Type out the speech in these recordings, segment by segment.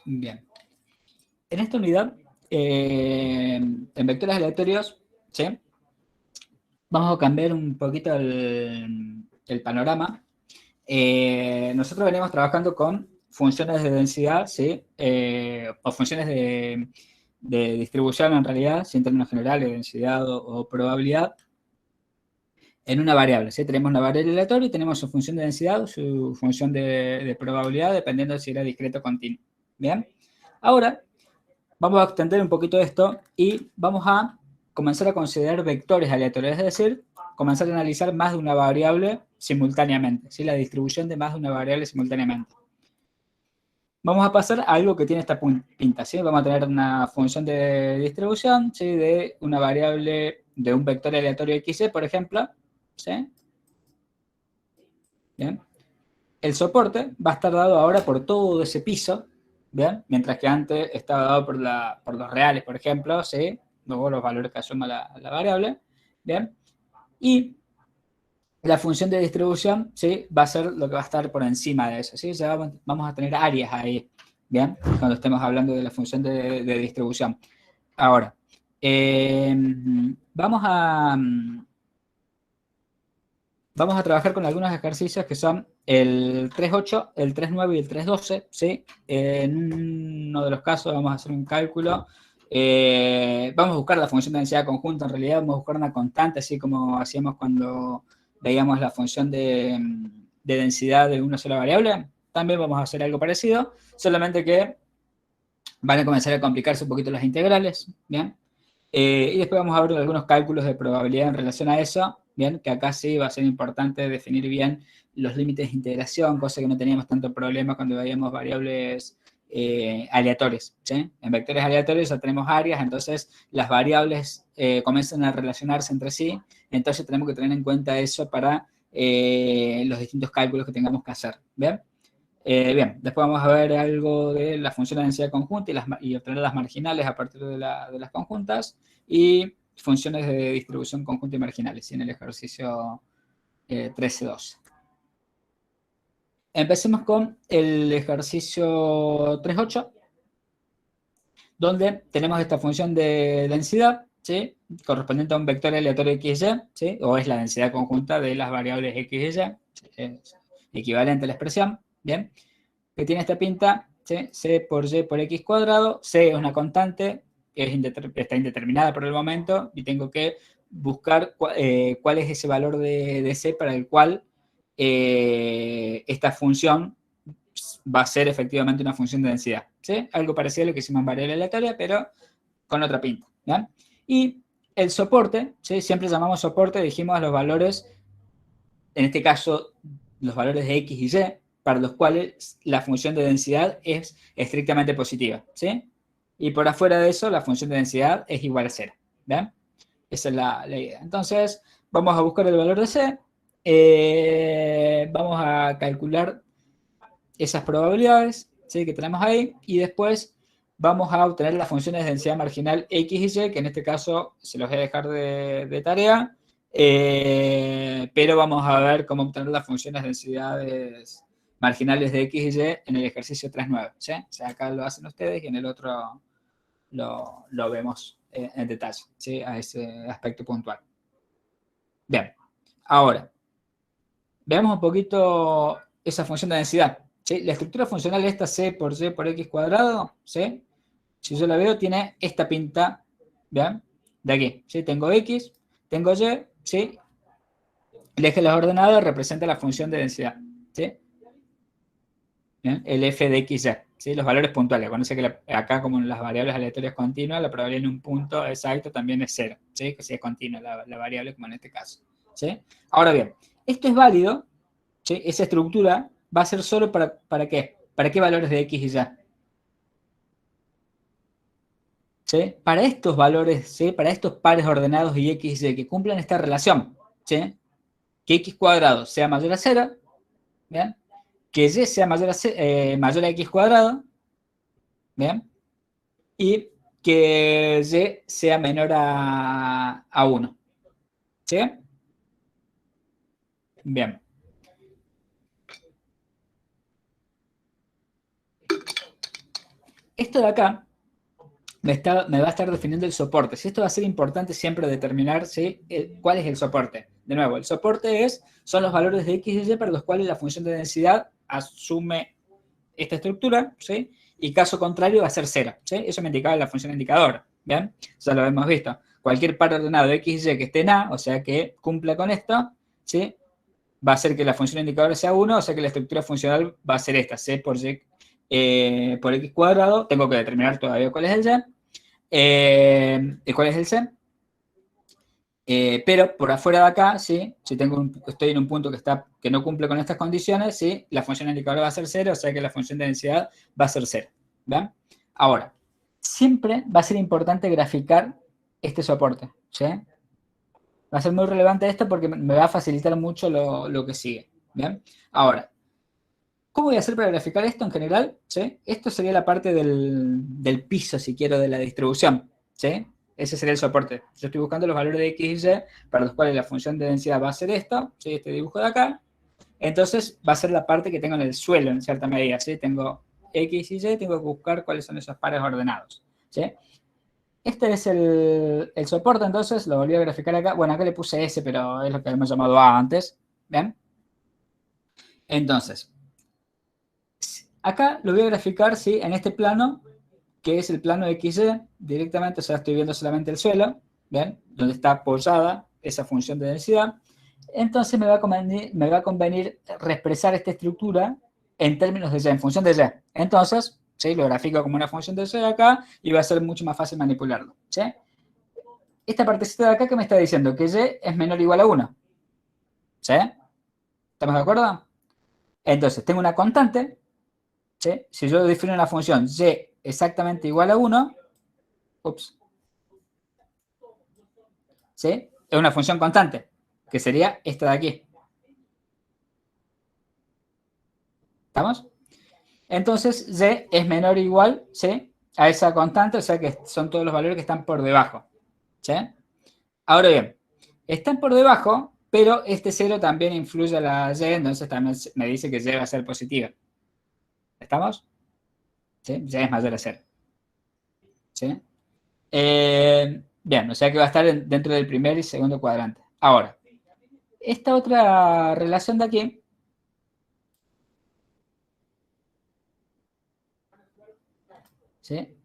Bien. En esta unidad, en vectores aleatorios, ¿sí? Vamos a cambiar un poquito el panorama. Nosotros venimos trabajando con funciones de densidad, ¿sí? O funciones de distribución en realidad, ¿sí? En términos generales, densidad o probabilidad, en una variable, ¿sí? Tenemos una variable aleatoria y tenemos su función de densidad o su función de probabilidad, dependiendo de si era discreto o continuo. ¿Bien? Ahora, vamos a extender un poquito esto y vamos a comenzar a considerar vectores aleatorios, es decir, comenzar a analizar más de una variable simultáneamente, ¿sí? La distribución de más de una variable simultáneamente. Vamos a pasar a algo que tiene esta pinta, ¿sí? Vamos a tener una función de distribución, ¿sí? De una variable, de un vector aleatorio XY, por ejemplo, ¿sí? Bien. El soporte va a estar dado ahora por todo ese piso, ¿bien? Mientras que antes estaba dado por los reales, por ejemplo, ¿sí? Luego los valores que asuma la variable, ¿bien? Y la función de distribución, ¿sí? Va a ser lo que va a estar por encima de eso, ¿sí? Ya vamos a tener áreas ahí, ¿bien? Cuando estemos hablando de la función de distribución. Ahora, vamos a... Vamos a trabajar con algunos ejercicios que son el 3.8, el 3.9 y el 3.12, ¿sí? En uno de los casos vamos a hacer un cálculo. Vamos a buscar la función de densidad conjunta, en realidad vamos a buscar una constante, así como hacíamos cuando veíamos la función de densidad de una sola variable. También vamos a hacer algo parecido, solamente que van a comenzar a complicarse un poquito las integrales, ¿bien? Y después vamos a ver algunos cálculos de probabilidad en relación a eso, bien, que acá sí va a ser importante definir bien los límites de integración, cosa que no teníamos tanto problema cuando veíamos variables aleatorias, ¿sí? En vectores aleatorios ya tenemos áreas, entonces las variables comienzan a relacionarse entre sí, entonces tenemos que tener en cuenta eso para los distintos cálculos que tengamos que hacer, ¿bien? Bien, después vamos a ver algo de la función de densidad conjunta y obtener las marginales a partir de las conjuntas y funciones de distribución conjunta y marginales en el ejercicio 13.2. Empecemos con el ejercicio 3.8, donde tenemos esta función de densidad, ¿sí? Correspondiente a un vector aleatorio x y, ¿sí? O es la densidad conjunta de las variables x y, es equivalente a la expresión, ¿bien? Que tiene esta pinta, ¿sí? C por y por x cuadrado. C es una constante, está indeterminada por el momento, y tengo que buscar cuál es ese valor de C para el cual esta función va a ser efectivamente una función de densidad, ¿sí? Algo parecido a lo que hicimos en variable aleatoria, pero con otra pinta, ¿ya? Y el soporte, ¿sí? Siempre llamamos soporte, dijimos a los valores, en este caso, los valores de x y y, para los cuales la función de densidad es estrictamente positiva, ¿sí? Y por afuera de eso, la función de densidad es igual a 0, ¿bien? Esa es la idea. Entonces, vamos a buscar el valor de C, vamos a calcular esas probabilidades, ¿sí? Que tenemos ahí, y después vamos a obtener las funciones de densidad marginal x y y, que en este caso se los voy a dejar de tarea, pero vamos a ver cómo obtener las funciones de densidades marginales de x y y en el ejercicio 3.9, ¿sí? O sea, acá lo hacen ustedes y en el otro lo vemos en detalle, ¿sí? A ese aspecto puntual. Bien, ahora, veamos un poquito esa función de densidad, ¿sí? La estructura funcional de esta C por Y por X cuadrado, ¿sí? Si yo la veo, tiene esta pinta, ¿bien? De aquí, ¿sí? Tengo X, tengo Y, ¿sí? El eje de las ordenadas representa la función de densidad, ¿sí? ¿Bien? El f de x, y, ¿sí? Los valores puntuales. Conoce que acá, como en las variables aleatorias continuas, la probabilidad en un punto exacto también es 0, ¿sí? Que si es continua la variable, como en este caso, ¿sí? Ahora bien, esto es válido, ¿sí? Esa estructura va a ser solo ¿para qué? ¿Para qué valores de x y y? ¿Sí? Para estos valores, ¿sí? Para estos pares ordenados y x y que cumplan esta relación, ¿sí? Que x cuadrado sea mayor a 0, ¿bien? Que y sea mayor a x cuadrado, ¿bien? Y que y sea menor a 1, ¿sí? Bien. Esto de acá me va a estar definiendo el soporte. Si esto va a ser importante siempre determinar, ¿sí? Cuál es el soporte. De nuevo, el soporte son los valores de X y Y para los cuales la función de densidad asume esta estructura, ¿sí? Y caso contrario va a ser 0, ¿sí? Eso me indicaba la función indicador, ¿bien? Ya lo hemos visto. Cualquier par ordenado de X y Y que esté en A, o sea que cumpla con esto, ¿sí? Va a hacer que la función indicador sea 1, o sea que la estructura funcional va a ser esta, C por Y por X cuadrado. Tengo que determinar todavía cuál es el Y. ¿Cuál es el C? Pero por afuera de acá, ¿sí? Si estoy en un punto que no cumple con estas condiciones, ¿sí? La función indicador va a ser 0, o sea que la función de densidad va a ser 0. ¿Ven? Ahora, siempre va a ser importante graficar este soporte, ¿sí? Va a ser muy relevante esto porque me va a facilitar mucho lo que sigue. ¿Bien? Ahora, ¿cómo voy a hacer para graficar esto en general? ¿Sí? Esto sería la parte del piso, si quiero, de la distribución. ¿Sí? Ese sería el soporte. Yo estoy buscando los valores de X y Y para los cuales la función de densidad va a ser esto, ¿sí? Este dibujo de acá. Entonces va a ser la parte que tengo en el suelo, en cierta medida. ¿Sí? Tengo X y Y, tengo que buscar cuáles son esos pares ordenados. ¿Sí? Este es el soporte, entonces lo volví a graficar acá. Bueno, acá le puse S, pero es lo que hemos llamado A antes. ¿Ven? Entonces, acá lo voy a graficar, ¿sí? En este plano, que es el plano XY, directamente, o sea, estoy viendo solamente el suelo, ¿ven? Donde está apoyada esa función de densidad. Entonces me va a convenir reexpresar esta estructura en términos de Y, en función de Y. Entonces, ¿sí? Lo grafico como una función de Y acá y va a ser mucho más fácil manipularlo, ¿sí? Esta partecita de acá que me está diciendo que Y es menor o igual a 1, ¿sí? ¿Estamos de acuerdo? Entonces, tengo una constante, ¿sí? Si yo defino una función Y exactamente igual a 1, ups, ¿sí? Es una función constante, que sería esta de aquí. ¿Estamos? Entonces, Y es menor o igual, ¿sí? A esa constante, o sea que son todos los valores que están por debajo, ¿sí? Ahora bien, están por debajo, pero este 0 también influye a la Y, entonces también me dice que Y va a ser positiva. ¿Estamos? ¿Sí? Y es mayor a 0. ¿Sí? Bien, o sea que va a estar dentro del primer y segundo cuadrante. Ahora, esta otra relación de aquí, ¿sí?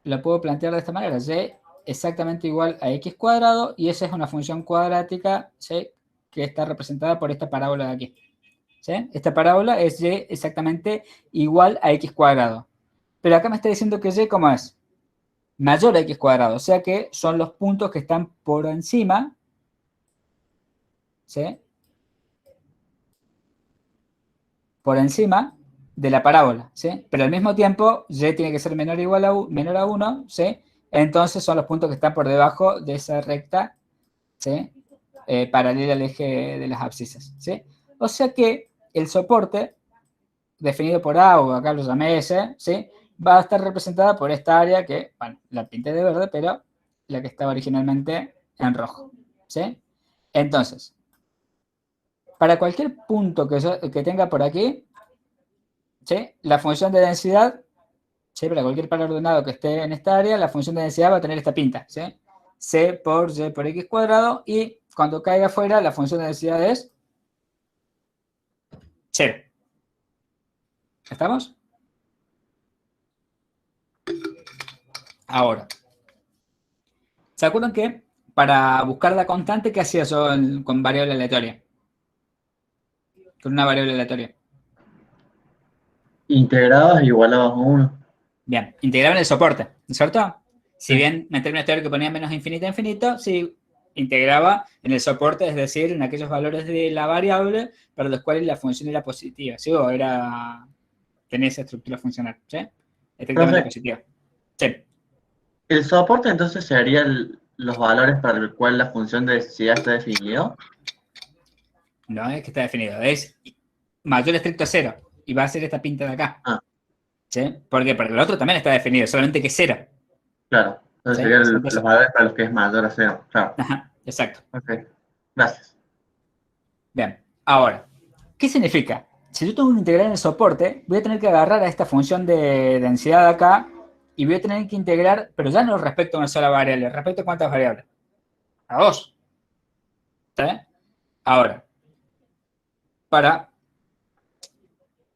La puedo plantear de esta manera. Y exactamente igual a x cuadrado y esa es una función cuadrática, ¿sí? Que está representada por esta parábola de aquí. ¿Sí? Esta parábola es y exactamente igual a x cuadrado. Pero acá me está diciendo que y, ¿cómo es? Mayor a x cuadrado. O sea que son los puntos que están por encima, ¿sí? Por encima de la parábola, ¿sí? Pero al mismo tiempo, y tiene que ser menor o igual a, menor a 1, ¿sí? Entonces son los puntos que están por debajo de esa recta, ¿sí? Paralela al eje de las abscisas, ¿sí? O sea que el soporte, definido por A, o acá lo llamé S, ¿sí? Va a estar representada por esta área que, bueno, la pinté de verde, pero la que estaba originalmente en rojo, ¿sí? Entonces, para cualquier punto que tenga por aquí, ¿sí? La función de densidad, ¿sí? Para cualquier par ordenado que esté en esta área, la función de densidad va a tener esta pinta, ¿sí? C por Y por X cuadrado, y cuando caiga afuera, la función de densidad es 0. ¿Estamos? Ahora, ¿se acuerdan que para buscar la constante, qué hacía yo con variable aleatoria? Con una variable aleatoria. Integradas igualadas a 1. Bien, integraba en el soporte, ¿no es cierto? Si Sí. bien en términos teóricos ponía menos infinito a infinito, sí integraba en el soporte, es decir, en aquellos valores de la variable para los cuales la función era positiva, ¿sí? O tenía esa estructura funcional, ¿sí? Estrictamente Profe, positiva. Sí. el soporte entonces sería los valores para el cual la función de densidad está definida. No es que está definido, es mayor estricto a 0 y va a ser esta pinta de acá, Ah, ¿sí? Porque para el otro también está definido, solamente que es 0, claro. Entonces ¿sí? serían Son los dos. valores para los que es mayor a 0. Claro. Ajá, exacto. Ok. Gracias. Bien, ahora, ¿qué significa? Si yo tengo un integral en el soporte, voy a tener que agarrar a esta función de densidad de acá, y voy a tener que integrar, pero ya no respecto a una sola variable, respecto a cuántas variables. A 2. ¿Sí? Ahora,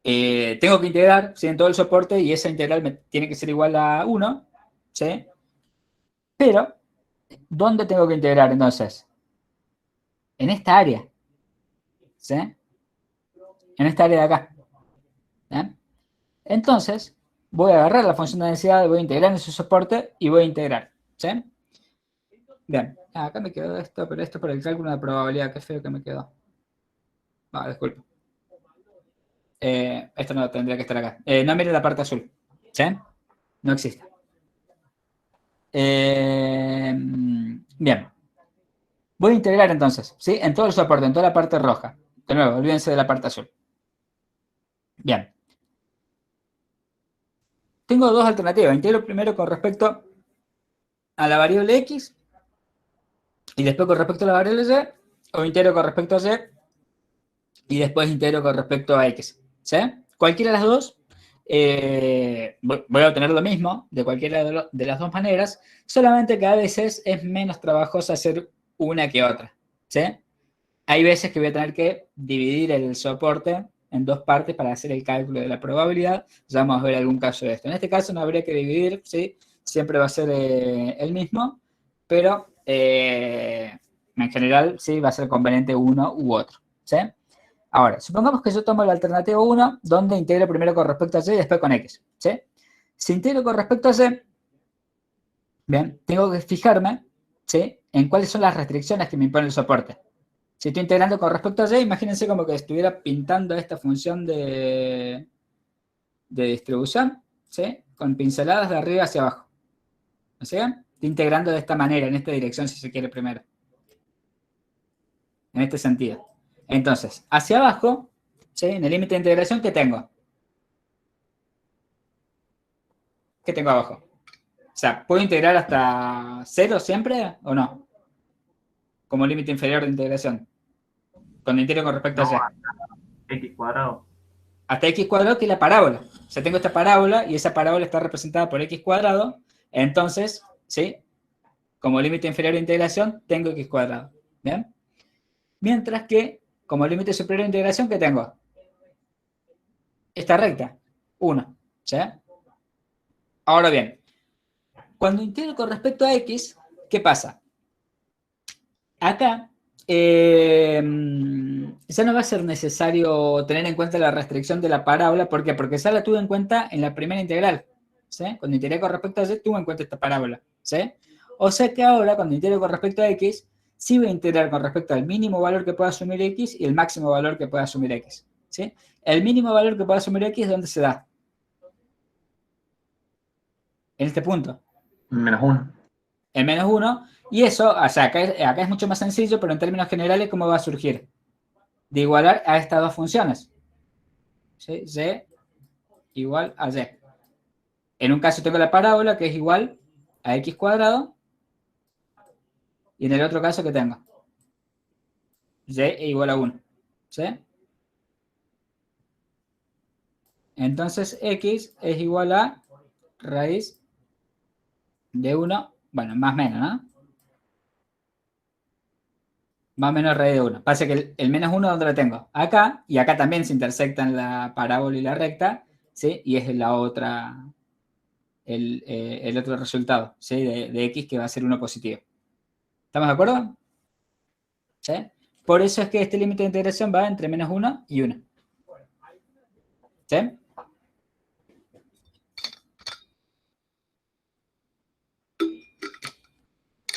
tengo que integrar, ¿sí?, en todo el soporte y esa integral me tiene que ser igual a 1, ¿sí? Pero, ¿dónde tengo que integrar entonces? En esta área, ¿sí? En esta área de acá. ¿Sí? Entonces, voy a agarrar la función de densidad, voy a integrar en su soporte y voy a integrar, ¿sí? Bien, acá me quedó esto, pero esto por el cálculo de probabilidad, qué feo que me quedó. Ah, disculpe. Esto no tendría que estar acá. No mire la parte azul, ¿sí? No existe. Bien. Voy a integrar entonces, ¿sí? En todo el soporte, en toda la parte roja. De nuevo, olvídense de la parte azul. Bien. Tengo dos alternativas. Integro primero con respecto a la variable X y después con respecto a la variable Y, o integro con respecto a Y y después integro con respecto a X. ¿Sí? Cualquiera de las dos, voy a obtener lo mismo de cualquiera de las dos maneras, solamente que a veces es menos trabajoso hacer una que otra. ¿Sí? Hay veces que voy a tener que dividir el soporte en dos partes para hacer el cálculo de la probabilidad. Ya vamos a ver algún caso de esto. En este caso no habría que dividir, ¿sí? Siempre va a ser el mismo, pero en general sí va a ser conveniente uno u otro. ¿Sí? Ahora, supongamos que yo tomo la alternativa 1, donde integro primero con respecto a Y y después con X. ¿Sí? Si integro con respecto a Y, bien, tengo que fijarme, ¿sí?, en cuáles son las restricciones que me impone el soporte. Si estoy integrando con respecto a Y, imagínense como que estuviera pintando esta función de distribución, ¿sí?, con pinceladas de arriba hacia abajo. ¿No sé? Estoy integrando de esta manera, en esta dirección, si se quiere primero. En este sentido. Entonces, hacia abajo, ¿sí?, en el límite de integración, ¿qué tengo? ¿Qué tengo abajo? O sea, ¿puedo integrar hasta 0 siempre o no? Como límite inferior de integración. Cuando integro con respecto a Y. X cuadrado. Hasta x cuadrado, que es la parábola. O sea, tengo esta parábola y esa parábola está representada por x cuadrado. Entonces, ¿sí?, como límite inferior de integración, tengo x cuadrado. ¿Bien? Mientras que, como límite superior de integración, ¿qué tengo? Esta recta, 1. ¿Sí? Ahora bien, cuando integro con respecto a x, ¿qué pasa? Acá ya no va a ser necesario tener en cuenta la restricción de la parábola. ¿Por qué? Porque ya la tuve en cuenta en la primera integral. ¿Sí? Cuando integré con respecto a y, tuve en cuenta esta parábola. ¿Sí? O sea que ahora, cuando integro con respecto a x, sí voy a integrar con respecto al mínimo valor que pueda asumir x y el máximo valor que pueda asumir x. ¿Sí? El mínimo valor que pueda asumir x, ¿dónde se da? En este punto. -1. El -1. Y eso, o sea, acá es mucho más sencillo, pero en términos generales, ¿cómo va a surgir? De igualar a estas dos funciones. ¿Sí? Y igual a y. En un caso tengo la parábola, que es igual a x cuadrado, y en el otro caso, ¿qué tengo? Y es igual a 1. ¿Sí? Entonces, x es igual a raíz de 1, bueno, más o menos, ¿no? Más o menos raíz de 1. Pasa que el menos 1, ¿dónde lo tengo? Acá, y acá también se intersectan la parábola y la recta, ¿sí? Y es la otra, el otro resultado, ¿sí?, de x, que va a ser 1 positivo. ¿Estamos de acuerdo? ¿Sí? Por eso es que este límite de integración va entre -1 y 1. ¿Sí?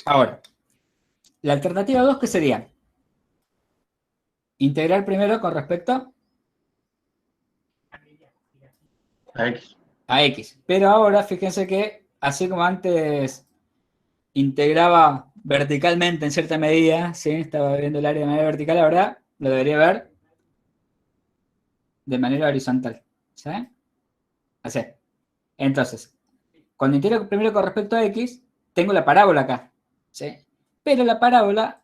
Ahora, la alternativa 2, ¿qué sería? Integrar primero con respecto A X. a x. Pero ahora, fíjense que, así como antes integraba verticalmente en cierta medida, ¿sí?, estaba viendo el área de manera vertical, ahora lo debería ver de manera horizontal. ¿Sí? Así. Entonces, cuando integro primero con respecto a x, tengo la parábola acá. ¿Sí? Pero la parábola,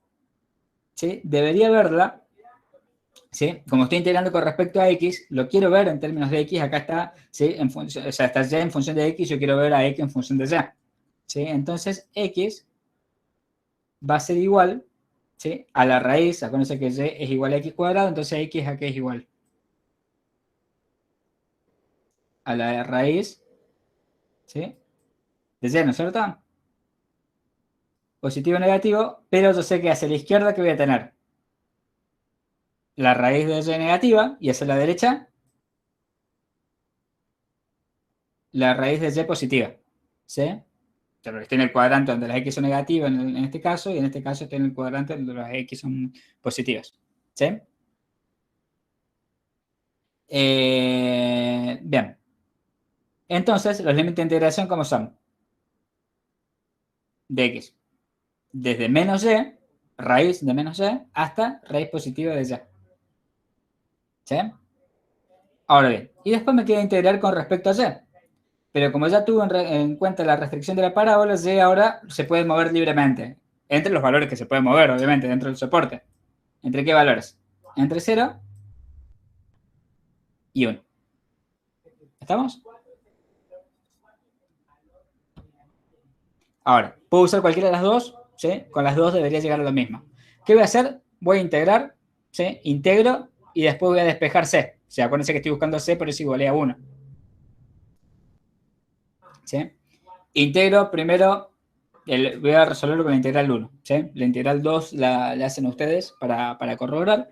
¿sí?, debería verla ¿sí? Como estoy integrando con respecto a x, lo quiero ver en términos de x, acá está, ¿sí? En función, o sea, está y en función de x, yo quiero ver a x en función de y. ¿Sí? Entonces, x va a ser igual, ¿sí? A la raíz, acuérdense que y es igual a x cuadrado, entonces x a qué es igual. A la raíz, ¿sí? De y, ¿no es cierto? Positivo o negativo, pero yo sé que hacia la izquierda que voy a tener la raíz de y negativa y hacia la derecha la raíz de y positiva. ¿Sí? Pero estoy en el cuadrante donde las x son negativas en este caso, y en este caso estoy en el cuadrante donde las x son positivas. ¿Sí? Bien. Entonces, los límites de integración, ¿cómo son? De x. Desde menos y, raíz de menos y, hasta raíz positiva de y. ¿Sí? Ahora bien, y después me queda integrar con respecto a y. Pero como ya tuve en cuenta la restricción de la parábola, y ahora se puede mover libremente. Entre los valores que se pueden mover, obviamente, dentro del soporte. ¿Entre qué valores? Entre 0 y 1. ¿Estamos? Ahora, puedo usar cualquiera de las dos, ¿sí? Con las dos debería llegar a lo mismo. ¿Qué voy a hacer? Voy a integrar, ¿sí? Integro y después voy a despejar C. O sea, acuérdense que estoy buscando C, por eso igualé a 1. ¿Sí? Integro primero, voy a resolverlo con la integral 1. ¿Sí? La integral 2 la hacen ustedes para corroborar.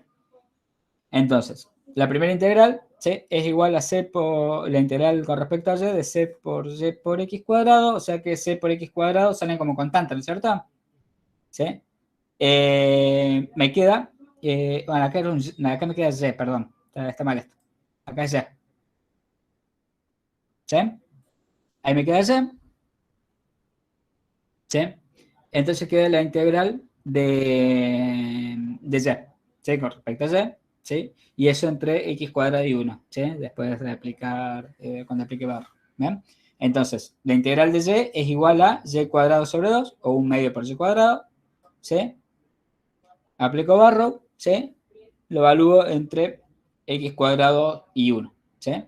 Entonces, la primera integral, ¿sí? Es igual a C por la integral con respecto a y de C por y por x cuadrado, o sea que C por x cuadrado salen como constante, ¿no es cierto? ¿Sí? Me queda, bueno, acá me queda y, perdón, está mal esto. Acá es y. ¿Sí? Ahí me queda y. ¿Sí? Entonces queda la integral de y. ¿Sí? Con respecto a y. ¿Sí? Y eso entre x cuadrado y 1. ¿Sí? Después de aplicar, cuando aplique barro. ¿Bien? Entonces, la integral de y es igual a y cuadrado sobre 2, o 1 medio por y cuadrado. ¿Sí? Aplico barro, ¿sí? Lo evalúo entre x cuadrado y 1, ¿sí?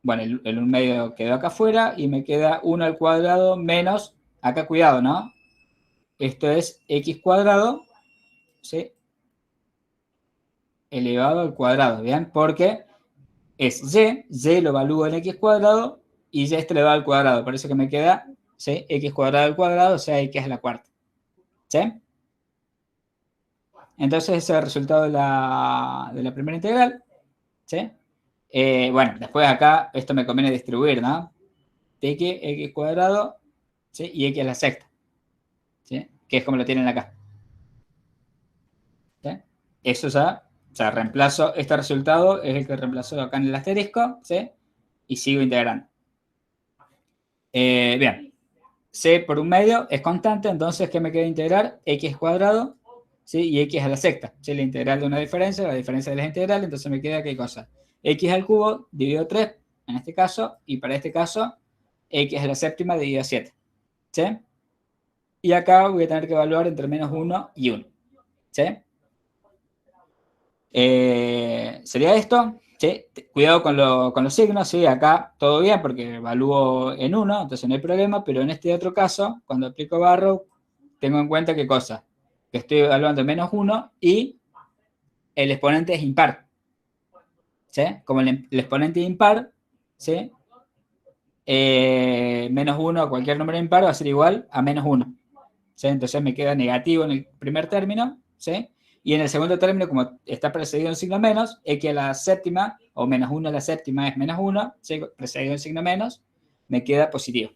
Bueno, el 1 medio quedó acá afuera y me queda 1 al cuadrado menos, acá cuidado, ¿no? Esto es x cuadrado, ¿sí? Elevado al cuadrado, ¿bien? Porque es y lo evalúo en x cuadrado y y esto elevado al cuadrado, por eso que me queda, ¿sí? X cuadrado al cuadrado, o sea, x a la cuarta, ¿sí? Entonces ese es el resultado de la primera integral, ¿sí? Bueno, después acá esto me conviene distribuir, ¿no? X cuadrado, ¿sí? Y x a la sexta, ¿sí? Que es como lo tienen acá. ¿Sí? Eso ya, o sea, reemplazo, este resultado es el que reemplazó acá en el asterisco, ¿sí? Y sigo integrando. Bien, c por 1 medio es constante, entonces, ¿qué me queda integrar? X cuadrado, ¿sí? Y x a la sexta, ¿sí? La integral de una diferencia, la diferencia de las integrales, entonces me queda, ¿qué cosa? X al cubo dividido 3, en este caso, y para este caso, x a la séptima dividido 7, ¿sí? Y acá voy a tener que evaluar entre menos 1 y 1, ¿sí? Sería esto, ¿sí? Cuidado con los signos, ¿sí? Acá todo bien porque evalúo en 1, entonces no hay problema, pero en este otro caso, cuando aplico barro, tengo en cuenta qué cosa, que estoy evaluando menos 1 y el exponente es impar, ¿sí? Como el exponente es impar, ¿sí? Menos 1 cualquier número impar va a ser igual a menos 1, ¿sí? Entonces me queda negativo en el primer término, ¿sí? Y en el segundo término, como está precedido un signo menos, x a la séptima, o menos 1 a la séptima es menos 1, ¿sí? Precedido un signo menos, me queda positivo,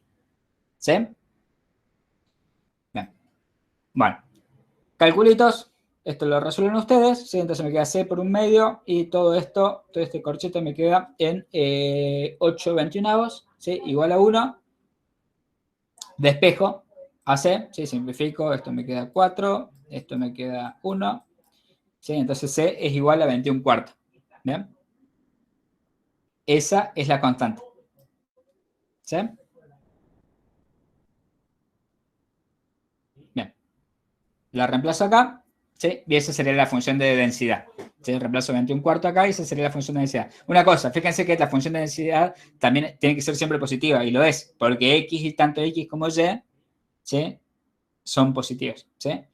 ¿sí? Bien. Bueno, calculitos, esto lo resuelven ustedes, ¿sí? Entonces me queda c por 1 medio, y todo esto, todo este corchete me queda en 8/21, ¿sí? Igual a 1, despejo a c, ¿sí? Simplifico, esto me queda 4, esto me queda 1, ¿sí? Entonces C es igual a 21 cuartos. ¿Bien? Esa es la constante. ¿Sí? Bien. La reemplazo acá. ¿sí? Y esa sería la función de densidad. ¿Sí? Reemplazo 21 cuartos acá y esa sería la función de densidad. Una cosa, fíjense que la función de densidad también tiene que ser siempre positiva, y lo es, porque X y tanto X como Y, ¿sí? Son positivos, ¿sí?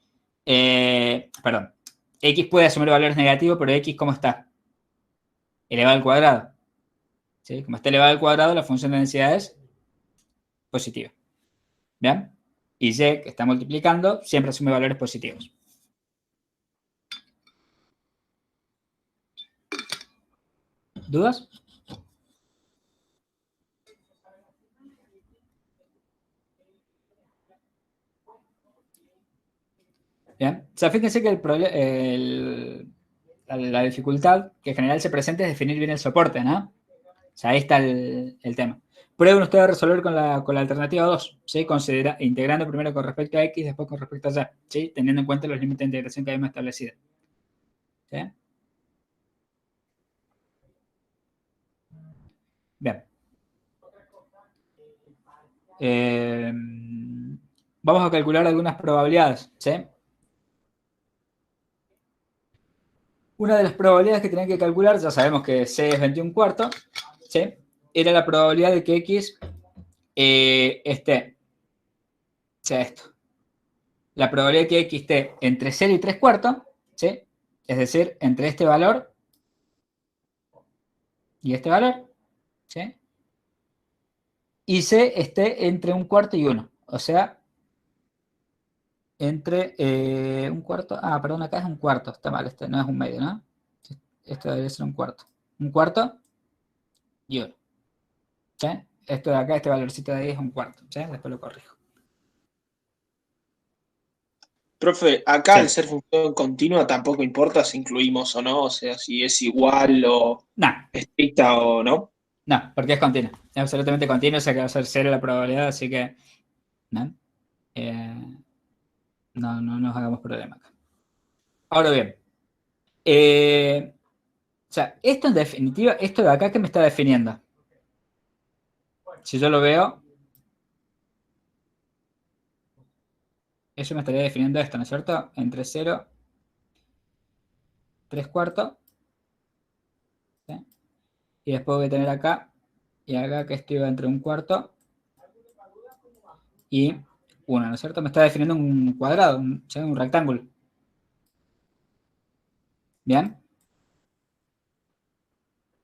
Perdón. X puede asumir valores negativos, pero X, ¿cómo está? Elevado al cuadrado. ¿Sí? Como está elevado al cuadrado, la función de densidad es positiva. ¿Bien? Y Y, que está multiplicando, siempre asume valores positivos. ¿Dudas? Bien. O sea, fíjense que la dificultad que en general se presenta es definir bien el soporte, ¿no? O sea, ahí está el tema. Prueben ustedes a resolver con la alternativa 2, ¿sí? Integrando primero con respecto a X, después con respecto a Y, ¿sí? Teniendo en cuenta los límites de integración que habíamos establecido. ¿Sí? Bien. Vamos a calcular algunas probabilidades, ¿sí? Una de las probabilidades que tienen que calcular, ya sabemos que C es 21 cuartos, ¿sí? Era la probabilidad de que X sea esto. La probabilidad de que X esté entre 0 y 3 cuartos, ¿sí? Es decir, entre este valor y este valor, ¿sí? Y C esté entre 1 cuarto y 1. O sea, entre 1 cuarto. Ah, perdón, acá es 1 cuarto. Está mal, este no es 1 medio, ¿no? Esto debería ser 1 cuarto. 1 cuarto y 1. ¿Sí? Esto de acá, este valorcito de ahí es 1 cuarto. ¿Sí? Después lo corrijo. Profe, acá Sí. al ser función continua tampoco importa si incluimos o no, o sea, si es igual o No, estricta o no. no, porque es continua. Es absolutamente continua, o sea que va a ser 0 la probabilidad, así que no, no nos hagamos problema acá. Ahora bien, o sea, esto en definitiva, esto de acá que me está definiendo. Si yo lo veo, eso me estaría definiendo esto, ¿no es cierto? Entre 0, 3 cuartos, ¿sí? Y después voy a tener acá, y acá que estoy entre 1 cuarto y 1, ¿no es cierto? Me está definiendo un cuadrado, un rectángulo. ¿Bien?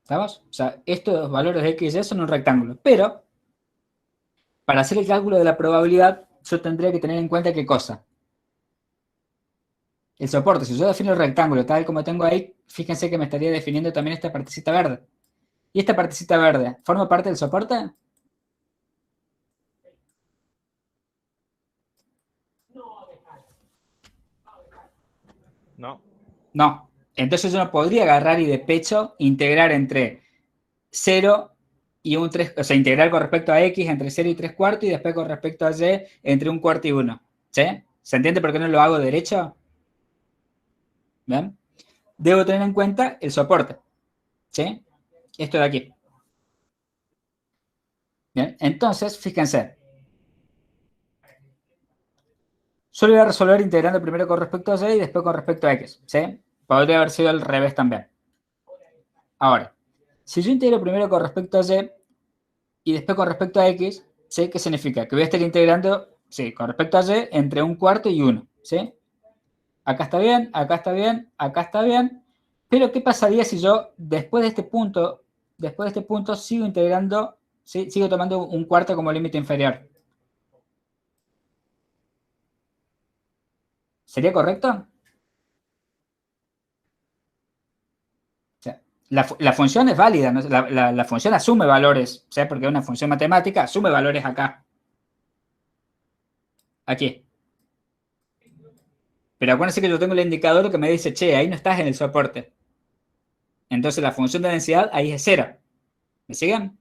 ¿Estamos? O sea, estos valores de X y Y son un rectángulo, pero para hacer el cálculo de la probabilidad, yo tendría que tener en cuenta qué cosa. El soporte. Si yo defino el rectángulo tal como tengo ahí, fíjense que me estaría definiendo también esta partecita verde. ¿Y esta partecita verde forma parte del soporte? No. No. Entonces yo no podría agarrar y de pecho integrar entre 0 y un 3, o sea, integrar con respecto a X entre 0 y 3 cuartos y después con respecto a Y entre 1 cuarto y 1. ¿Sí? ¿Se entiende por qué no lo hago derecho? ¿Bien? Debo tener en cuenta el soporte. ¿Sí? Esto de aquí. Bien, entonces, fíjense. Yo lo voy a resolver integrando primero con respecto a Y y después con respecto a X. ¿Sí? Podría haber sido al revés también. Ahora, si yo integro primero con respecto a Y y después con respecto a X, ¿sí? ¿Qué significa? Que voy a estar integrando, sí, con respecto a Y entre 1 cuarto y 1. ¿Sí? Acá está bien, acá está bien, acá está bien. Pero, ¿qué pasaría si yo después de este punto, sigo integrando, ¿sí? Sigo tomando 1 cuarto como límite inferior? ¿Sería correcto? O sea, la función es válida, ¿no? La función asume valores, o sea, porque es una función matemática, asume valores acá. Aquí. Pero acuérdense que yo tengo el indicador que me dice, che, ahí no estás en el soporte. Entonces la función de densidad ahí es 0. ¿Me siguen?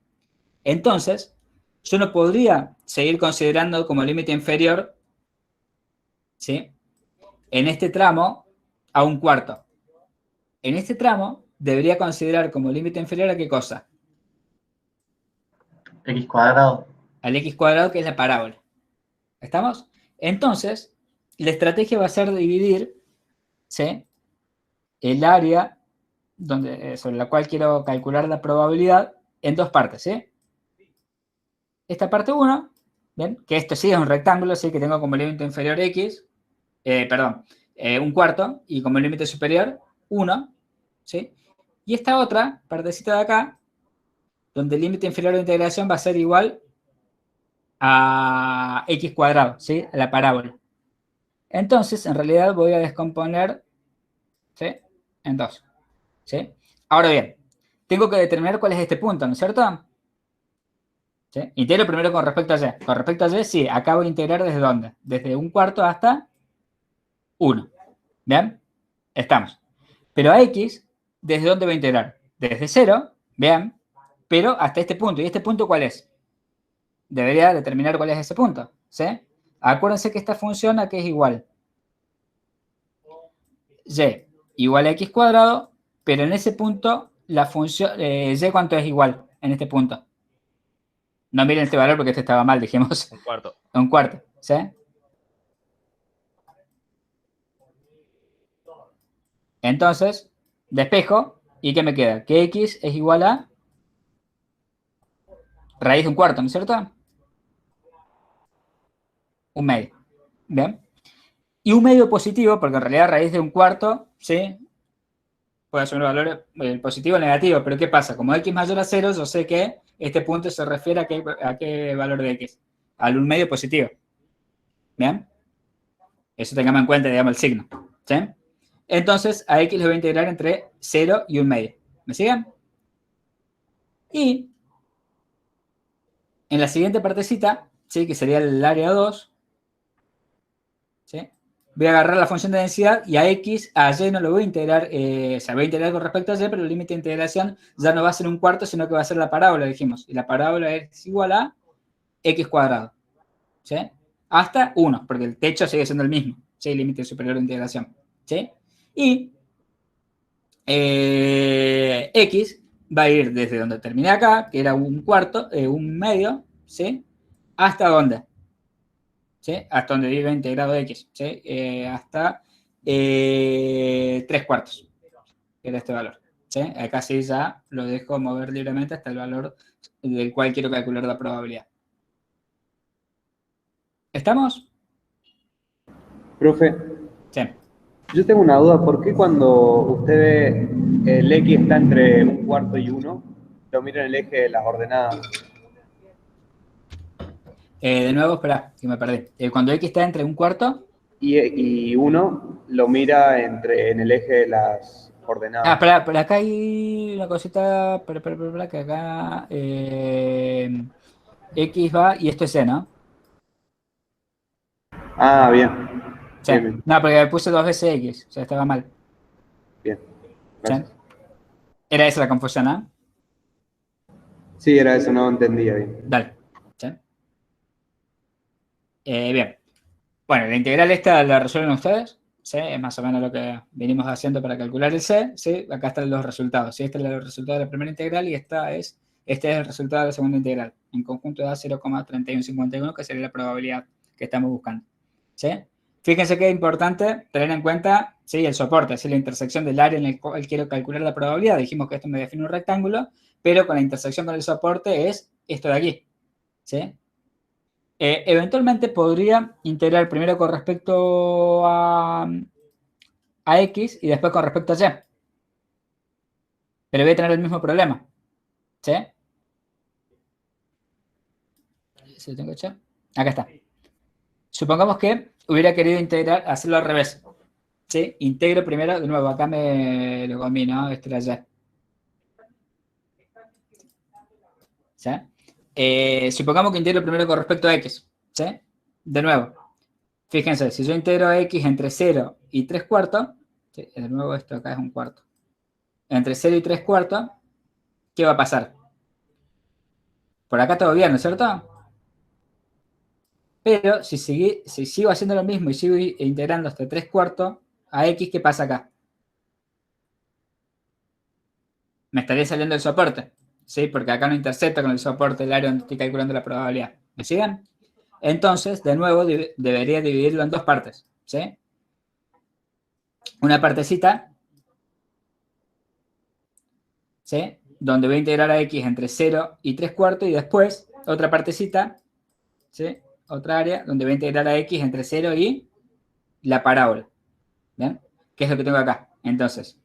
Entonces, yo no podría seguir considerando como límite inferior, ¿sí? En este tramo a 1 cuarto. En este tramo debería considerar como límite inferior a qué cosa? X cuadrado. Al X cuadrado, que es la parábola. ¿Estamos? Entonces, la estrategia va a ser dividir, ¿sí? El área sobre la cual quiero calcular la probabilidad en dos partes, ¿sí? Esta parte 1, ¿bien? Que esto sí es un rectángulo, ¿sí? Que tengo como límite inferior x, un cuarto, y como límite superior 1, ¿sí? Y esta otra partecita de acá, donde el límite inferior de integración va a ser igual a x cuadrado, ¿sí? A la parábola. Entonces, en realidad voy a descomponer, ¿sí? En dos, ¿sí? Ahora bien, tengo que determinar cuál es este punto, ¿no es cierto? ¿Sí? Integro primero con respecto a y. Con respecto a y, sí, acabo de integrar desde dónde. Desde un cuarto hasta 1. ¿Bien? Estamos. Pero a x, ¿desde dónde voy a integrar? Desde 0, ¿bien? Pero hasta este punto. ¿Y este punto cuál es? Debería determinar cuál es ese punto, ¿sí? Acuérdense que esta función aquí es igual. Y igual a x cuadrado, pero en ese punto la función, y cuánto es igual en este punto. No miren este valor porque este estaba mal, dijimos. Un cuarto. Un cuarto, ¿sí? Entonces, despejo, ¿y qué me queda? Que x es igual a raíz de un cuarto, ¿no es cierto? Un medio. ¿Bien? Y un medio positivo, porque en realidad raíz de un cuarto, ¿sí? Puede ser un valor positivo o negativo, pero ¿qué pasa? Como x mayor a 0, yo sé que este punto se refiere a qué valor de x. Al un medio positivo. ¿Bien? Eso tengamos en cuenta, digamos, el signo. ¿Sí? Entonces, a x le voy a integrar entre 0 y un medio. ¿Me siguen? Y en la siguiente partecita, ¿sí? Que sería el área 2, ¿sí? Voy a agarrar la función de densidad y a x, a y no lo voy a integrar, o sea, voy a integrar con respecto a y, pero el límite de integración ya no va a ser un cuarto, sino que va a ser la parábola, dijimos. Y la parábola es igual a x cuadrado, ¿sí? Hasta 1, porque el techo sigue siendo el mismo, ¿sí? El límite superior de integración, ¿sí? Y x va a ir desde donde terminé acá, que era un cuarto, un medio, ¿sí? ¿Hasta dónde? ¿Sí? Hasta donde vive integrado x, ¿sí? Hasta 3 cuartos, que era este valor, ¿sí? Acá sí ya lo dejo mover libremente hasta el valor del cual quiero calcular la probabilidad. ¿Estamos? Profe, Sí. yo tengo una duda. ¿Por qué cuando usted ve el X está entre un cuarto y 1, lo mira en el eje de las ordenadas? De nuevo, espera, que me perdí. Cuando x está entre un cuarto. Y 1 lo mira en el eje de las ordenadas. Espera, pero acá hay una cosita, espera, que acá x va y esto es c, ¿no? Ah, bien. Sí. Bien, bien. No, porque puse 2 veces x, o sea, estaba mal. Bien. ¿Sí? Gracias. Era esa la confusión, ¿no? Sí, era eso, no entendía bien. Dale. ¿Sí? Bien. Bueno, la integral esta la resuelven ustedes, ¿sí? Es más o menos lo que venimos haciendo para calcular el c, ¿sí? Acá están los resultados, ¿sí? Este es el resultado de la primera integral y este es el resultado de la segunda integral. En conjunto da 0,3151, que sería la probabilidad que estamos buscando, ¿sí? Fíjense que es importante tener en cuenta, ¿sí? El soporte, ¿sí? La intersección del área en el cual quiero calcular la probabilidad. Dijimos que esto me define un rectángulo, pero con la intersección con el soporte es esto de aquí, ¿sí? Eventualmente podría integrar primero con respecto a x y después con respecto a y. Pero voy a tener el mismo problema. ¿Sí? ¿Sí lo tengo hecho? Acá está. Supongamos que hubiera querido integrar, hacerlo al revés. ¿Sí? Integro primero, de nuevo, acá me lo comí, ¿no? Este era y. ¿Sí? Supongamos que integro primero con respecto a x. ¿Sí? De nuevo. Fíjense, si yo integro x entre 0 y 3 cuartos, ¿sí? De nuevo esto acá es un cuarto, entre 0 y 3 cuartos, ¿qué va a pasar? Por acá todo bien, ¿no es cierto? Pero si sigo haciendo lo mismo y sigo integrando hasta 3 cuartos a x, ¿qué pasa acá? Me estaría saliendo el soporte, ¿sí? Porque acá no intercepta con el soporte el área donde estoy calculando la probabilidad. ¿Me siguen? Entonces, de nuevo, debería dividirlo en dos partes, ¿sí? una partecita, ¿sí? Donde voy a integrar a x entre 0 y 3/4 y después otra partecita, ¿sí? Otra área donde voy a integrar a x entre 0 y la parábola. ¿Bien? ¿Qué es lo que tengo acá? Entonces,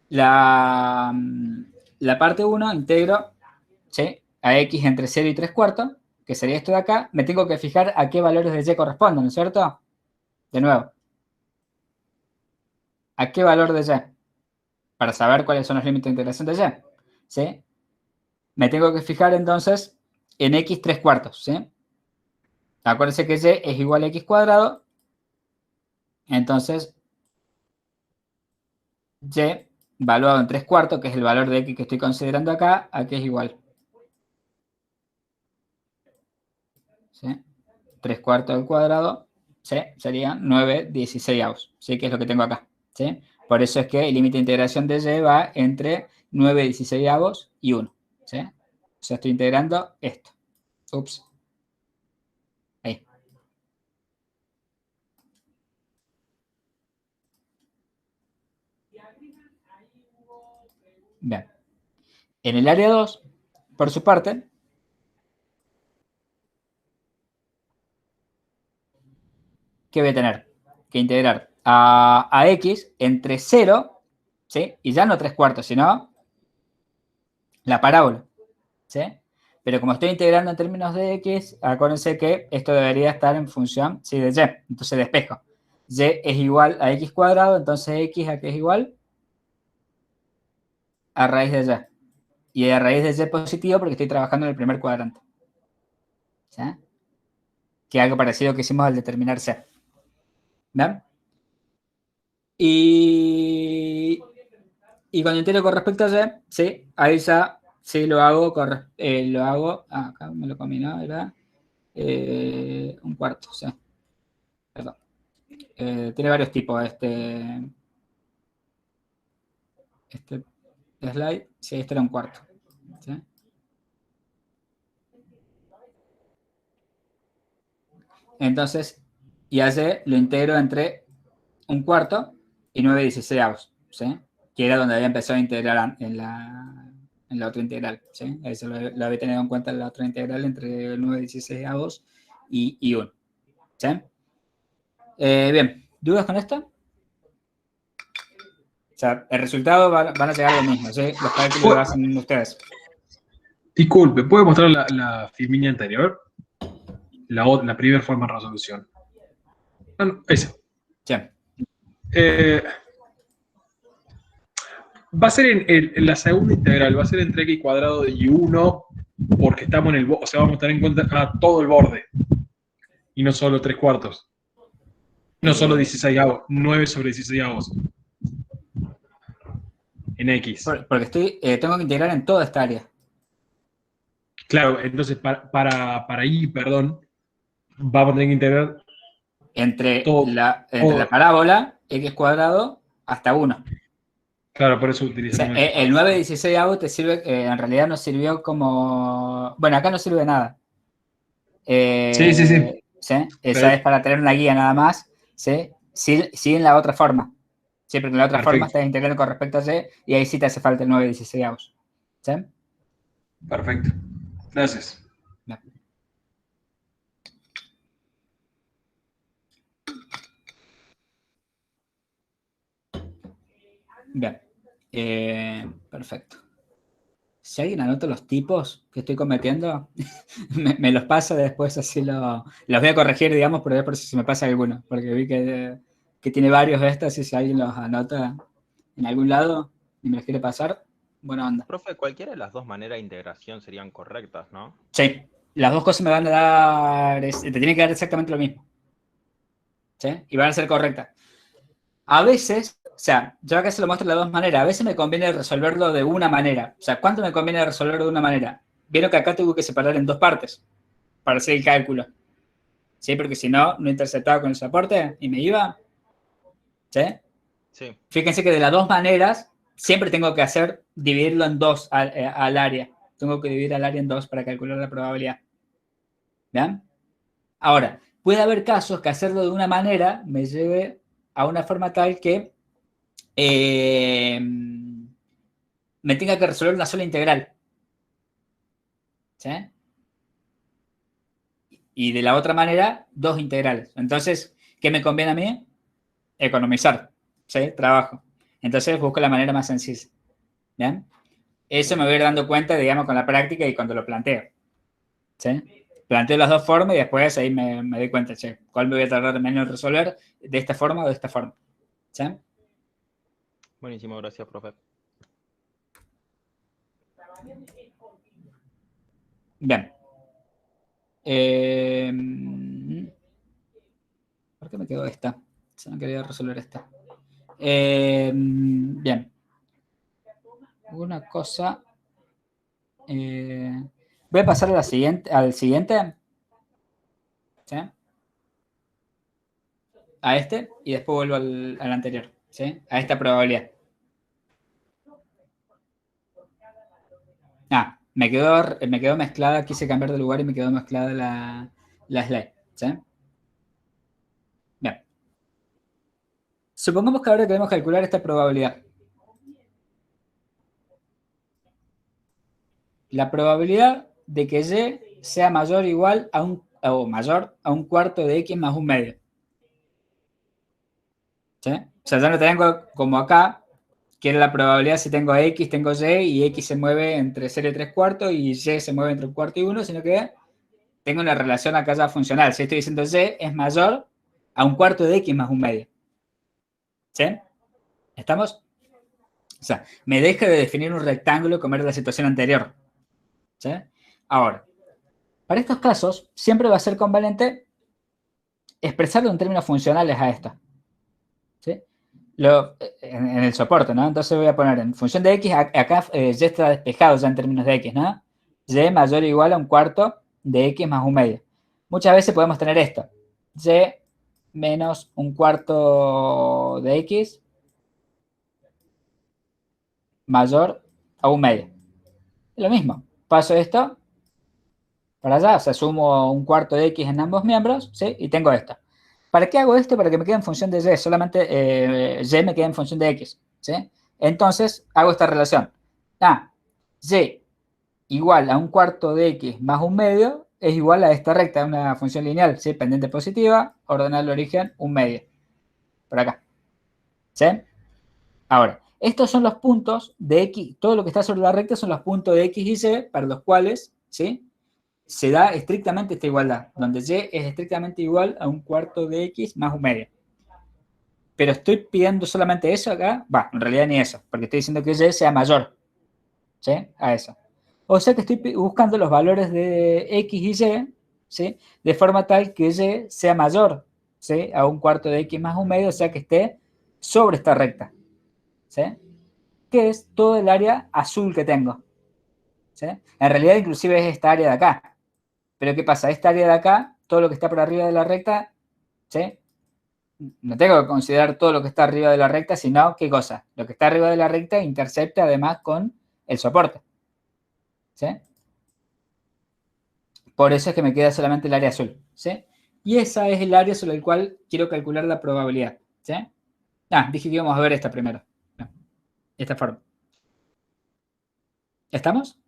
la parte 1 integro, ¿sí? A x entre 0 y 3/4, que sería esto de acá. Me tengo que fijar a qué valores de y corresponden, ¿no es cierto? De nuevo. ¿A qué valor de y? Para saber cuáles son los límites de integración de y. ¿Sí? Me tengo que fijar entonces en x 3/4, ¿sí? Acuérdense que y es igual a x cuadrado. Entonces, y valuado en 3/4, que es el valor de x que estoy considerando acá, ¿a qué es igual? ¿Sí? 3/4 al cuadrado, ¿sí? Sería 9/16, ¿sí? Que es lo que tengo acá, ¿sí? Por eso es que el límite de integración de y va entre 9/16 y 1, ¿sí? O sea, estoy integrando esto. Ups. Ahí. Bien. En el área 2, por su parte, ¿qué voy a tener? Que integrar a x entre 0, ¿sí? Y ya no 3/4, sino la parábola, ¿sí? Pero como estoy integrando en términos de x, acuérdense que esto debería estar en función, ¿sí? De y. Entonces despejo. Y es igual a x cuadrado, entonces x a qué es igual? A raíz de y. Y a raíz de y positivo porque estoy trabajando en el primer cuadrante. ¿Sí? Que es algo parecido que hicimos al determinar c. ¿Ven? Y cuando integro con respecto a y, sí, ahí ya sí lo hago, acá me lo combinó, era 1/4, sí. Perdón. Tiene varios tipos este slide. Sí, este era 1/4. ¿Sí? Entonces, y a y lo integro entre 1/4 y 9/16, ¿sí? Que era donde había empezado a integrar en la otra integral, ¿sí? Eso lo había tenido en cuenta en la otra integral entre 9/16 y 1, ¿sí? Bien, ¿dudas con esto? O sea, el resultado van a llegar a lo mismo, ¿sí? Los cálculos lo hacen ustedes. Disculpe, ¿puede mostrar la filmina anterior? La primera forma de resolución. Ah, no, esa. Sí. Va a ser en la segunda integral, va a ser entre x cuadrado y 1, porque estamos en el, o sea, vamos a tener en cuenta todo el borde. Y no solo 3/4. No solo 16avos, 9/16avos. En x. Porque tengo que integrar en toda esta área. Claro, entonces para y, perdón, vamos a tener que integrar entre todo. la parábola x cuadrado hasta 1. Claro, por eso O sea, utilizamos el 9/16 te sirve, en realidad nos sirvió como... Bueno, acá no sirve de nada. Sí. ¿Sí? Esa es para tener una guía nada más, ¿sí? Sí en la otra forma. Siempre en la otra forma estás integrando con respecto a y ahí sí te hace falta el 9/16. ¿Sí? Perfecto. Gracias. No. Bien. Perfecto. Si alguien anota los tipos que estoy cometiendo, me los pasa después, así los voy a corregir, digamos, por si se me pasa alguno, porque vi que tiene varios de estos y si alguien los anota en algún lado y me los quiere pasar, buena onda. Profe, cualquiera de las dos maneras de integración serían correctas, ¿no? Sí, las dos cosas me van a dar, te tienen que dar exactamente lo mismo. ¿Sí? Y van a ser correctas. A veces, o sea, yo acá se lo muestro de las dos maneras. A veces me conviene resolverlo de una manera. O sea, ¿cuánto me conviene resolverlo de una manera? Vieron que acá tuve que separar en dos partes para hacer el cálculo. ¿Sí? Porque si no, no interceptaba con el soporte y me iba. ¿Sí? Sí. Fíjense que de las dos maneras siempre tengo que dividirlo en dos al área. Tengo que dividir al área en dos para calcular la probabilidad. ¿Bien? Ahora, puede haber casos que hacerlo de una manera me lleve a una forma tal que me tenga que resolver una sola integral. ¿Sí? Y de la otra manera, dos integrales. Entonces, ¿qué me conviene a mí? Economizar, ¿sí? Trabajo. Entonces, busco la manera más sencilla. ¿Bien? Eso me voy a ir dando cuenta, digamos, con la práctica y cuando lo planteo. ¿Sí? Planteo las dos formas y después ahí me doy cuenta, che, ¿cuál me voy a tardar menos en resolver? ¿De esta forma o de esta forma? ¿Sí? Buenísimo, gracias, profe. Bien. ¿Por qué me quedó esta? Si no quería resolver esta. Bien. Una cosa. Voy a pasar a la siguiente, al siguiente. ¿Sí? A este y después vuelvo al anterior. ¿Sí? A esta probabilidad. Ah, me quedó mezclada, quise cambiar de lugar y me quedó mezclada la slide. ¿Sí? Bien. Supongamos que ahora queremos calcular esta probabilidad. La probabilidad de que y sea mayor o igual a un cuarto de x más un medio. ¿Sí? O sea, ya no tengo como acá, que era la probabilidad si tengo x, tengo y x se mueve entre 0 y 3 cuartos y y se mueve entre un cuarto y 1, sino que tengo una relación acá ya funcional. Si estoy diciendo y es mayor a un cuarto de x más un medio. ¿Sí? ¿Estamos? O sea, me deja de definir un rectángulo como era la situación anterior. ¿Sí? Ahora, para estos casos, siempre va a ser conveniente expresarlo en términos funcionales a esto. ¿Sí? En el soporte, ¿no? Entonces voy a poner en función de x, acá y está despejado ya en términos de x, ¿no? Y mayor o igual a un cuarto de x más un medio. Muchas veces podemos tener esto. Y menos un cuarto de x mayor a un medio. Lo mismo. Paso esto para allá, o sea, sumo un cuarto de x en ambos miembros, ¿sí? Y tengo esto. ¿Para qué hago esto? Para que me quede en función de y. Solamente y me queda en función de x, ¿sí? Entonces, hago esta relación. Y igual a un cuarto de x más un medio es igual a esta recta, una función lineal, ¿sí? Pendiente positiva, ordenar el origen, un medio. Por acá. ¿Sí? Ahora, estos son los puntos de x, todo lo que está sobre la recta son los puntos de x y y para los cuales, ¿sí? Se da estrictamente esta igualdad, donde y es estrictamente igual a un cuarto de x más un medio. Pero estoy pidiendo solamente eso acá, en realidad ni eso, porque estoy diciendo que y sea mayor, ¿sí? A eso. O sea que estoy buscando los valores de x y y, ¿sí? De forma tal que y sea mayor, ¿sí? A un cuarto de x más un medio, o sea que esté sobre esta recta, ¿sí? Que es todo el área azul que tengo, ¿sí? En realidad inclusive es esta área de acá. Pero ¿qué pasa? Esta área de acá, todo lo que está por arriba de la recta, ¿sí? No tengo que considerar todo lo que está arriba de la recta, sino, ¿qué cosa? Lo que está arriba de la recta intercepta además con el soporte, ¿sí? Por eso es que me queda solamente el área azul, ¿sí? Y esa es el área sobre el cual quiero calcular la probabilidad, ¿sí? Dije que íbamos a ver esta primero. No, esta forma. ¿Estamos?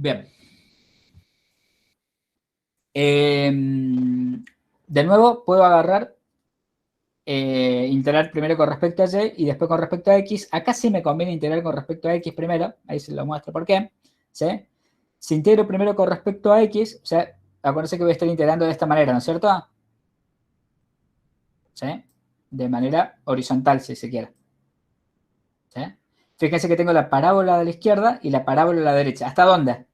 Bien. De nuevo, puedo agarrar, integrar primero con respecto a y después con respecto a x. Acá sí me conviene integrar con respecto a x primero. Ahí se lo muestro por qué. ¿Sí? Si integro primero con respecto a x, o sea, acuérdense que voy a estar integrando de esta manera, ¿no es cierto? ¿Sí? De manera horizontal, si se quiere. ¿Sí? Fíjense que tengo la parábola de la izquierda y la parábola de la derecha. ¿Hasta dónde?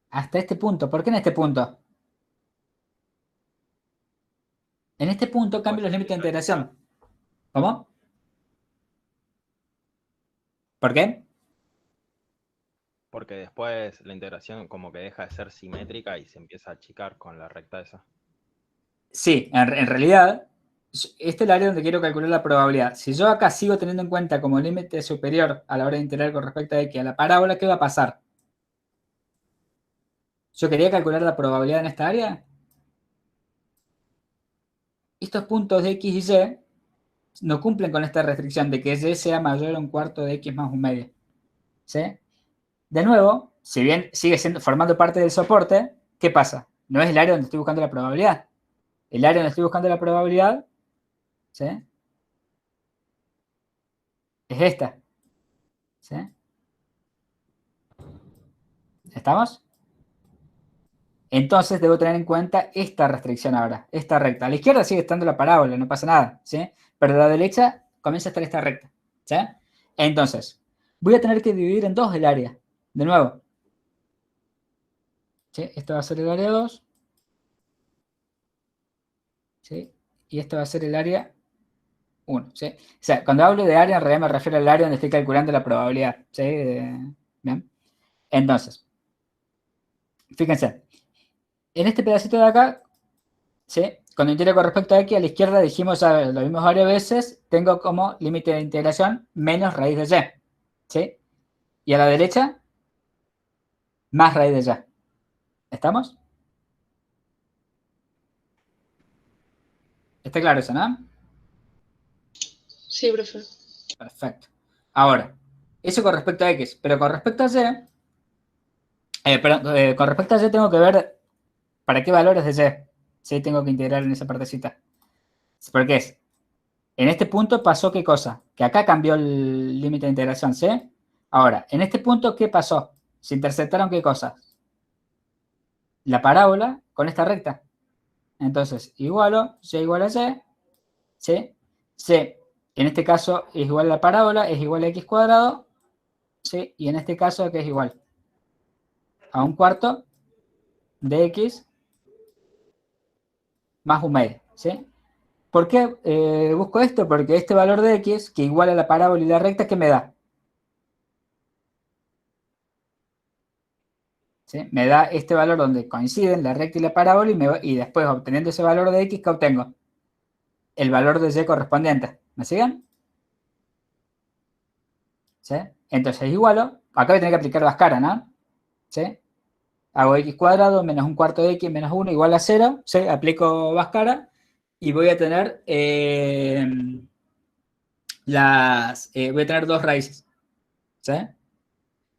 Hasta este punto. ¿Por qué en este punto? En este punto cambio los límites de integración. ¿Cómo? ¿Por qué? Porque después la integración como que deja de ser simétrica y se empieza a achicar con la recta esa. Sí, en realidad, este es el área donde quiero calcular la probabilidad. Si yo acá sigo teniendo en cuenta como límite superior a la hora de integrar con respecto a x a la parábola, ¿qué va a pasar? Yo quería calcular la probabilidad en esta área. Estos puntos de x y y no cumplen con esta restricción de que y sea mayor a un cuarto de x más un medio. ¿Sí? De nuevo, si bien sigue formando parte del soporte, ¿qué pasa? No es el área donde estoy buscando la probabilidad. El área donde estoy buscando la probabilidad, ¿sí?, es esta. ¿Sí? ¿Estamos? Entonces debo tener en cuenta esta restricción ahora, esta recta. A la izquierda sigue estando la parábola, no pasa nada, ¿sí? Pero a la derecha comienza a estar esta recta, ¿sí? Entonces, voy a tener que dividir en dos el área, de nuevo. ¿Sí? Esto va a ser el área 2. ¿Sí? Y esto va a ser el área 1, ¿sí? O sea, cuando hablo de área, en realidad me refiero al área donde estoy calculando la probabilidad, ¿sí? Bien. Entonces, fíjense, en este pedacito de acá, ¿sí?, cuando integro con respecto a x, a la izquierda dijimos, ya lo vimos varias veces, tengo como límite de integración menos raíz de y, ¿sí? Y a la derecha, más raíz de y. ¿Estamos? ¿Está claro eso, no? Sí, profe. Perfecto. Ahora, eso con respecto a x, pero con respecto a y, con respecto a y tengo que ver para qué valores de y, ¿sí? Tengo que integrar en esa partecita. ¿Por qué es? En este punto pasó ¿qué cosa? Que acá cambió el límite de integración, ¿sí? Ahora, en este punto, ¿qué pasó? Se interceptaron ¿qué cosas? La parábola con esta recta. Entonces, igualo, y igual a y, ¿sí? C, en este caso, es igual a la parábola, es igual a x cuadrado, ¿sí? Y en este caso, que es igual a un cuarto de x más un medio, ¿sí? ¿Por qué busco esto? Porque este valor de x, que iguala la parábola y la recta, ¿qué me da? ¿Sí? Me da este valor donde coinciden la recta y la parábola y después, obteniendo ese valor de x, ¿qué obtengo? El valor de y correspondiente. ¿Me siguen? ¿Sí? Entonces igualo, acá voy a tener que aplicar Bhaskara, ¿no? ¿Sí? Hago x cuadrado menos un cuarto de x menos 1 igual a 0, ¿sí? Aplico Bhaskara y voy a tener voy a tener dos raíces, ¿sí?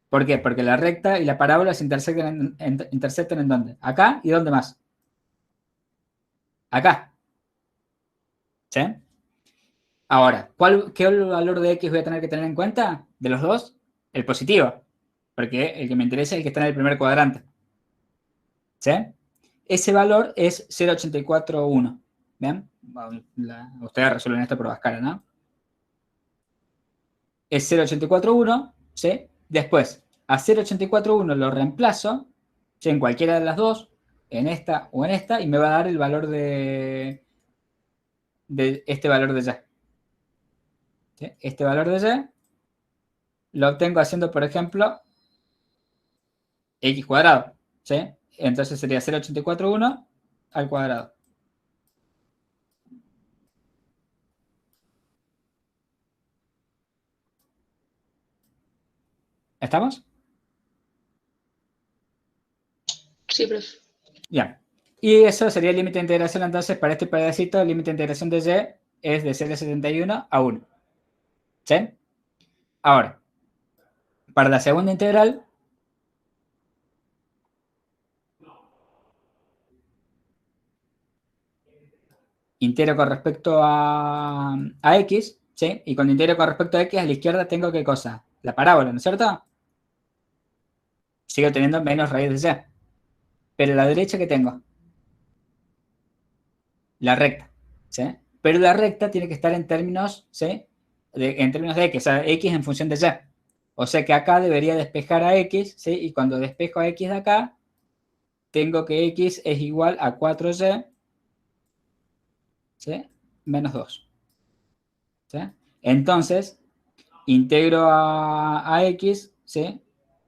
¿Por qué? Porque la recta y la parábola se intersectan ¿en dónde? Acá, ¿y dónde más? Acá, ¿sí? Ahora, ¿qué valor de x voy a tener que tener en cuenta de los dos? El positivo, porque el que me interesa es el que está en el primer cuadrante, ¿sí? Ese valor es 0,841. ¿Bien? Ustedes resuelven esto por Bhaskara, ¿no? Es 0,841, ¿sí? Después, a 0,841 lo reemplazo, ¿sí?, en cualquiera de las dos, en esta o en esta, y me va a dar el valor de este valor de y. ¿Sí? Este valor de y lo obtengo haciendo, por ejemplo, x cuadrado, ¿sí? Entonces sería 0,841 al cuadrado. ¿Estamos? Sí, profe. Bien. Y eso sería el límite de integración, entonces, para este pedacito, el límite de integración de y es de 0,71 a 1. ¿Sí? Ahora, para la segunda integral, integro con respecto a x, ¿sí? Y cuando integro con respecto a x, a la izquierda tengo ¿qué cosa? La parábola, ¿no es cierto? Sigo teniendo menos raíz de y. Pero a la derecha, ¿qué tengo? La recta, ¿sí? Pero la recta tiene que estar en términos, ¿sí?, en términos de x, o sea, x en función de y. O sea que acá debería despejar a x, ¿sí? Y cuando despejo a x de acá, tengo que x es igual a 4y, ¿sí?, menos 2. ¿Sí? Entonces, integro a x, ¿sí?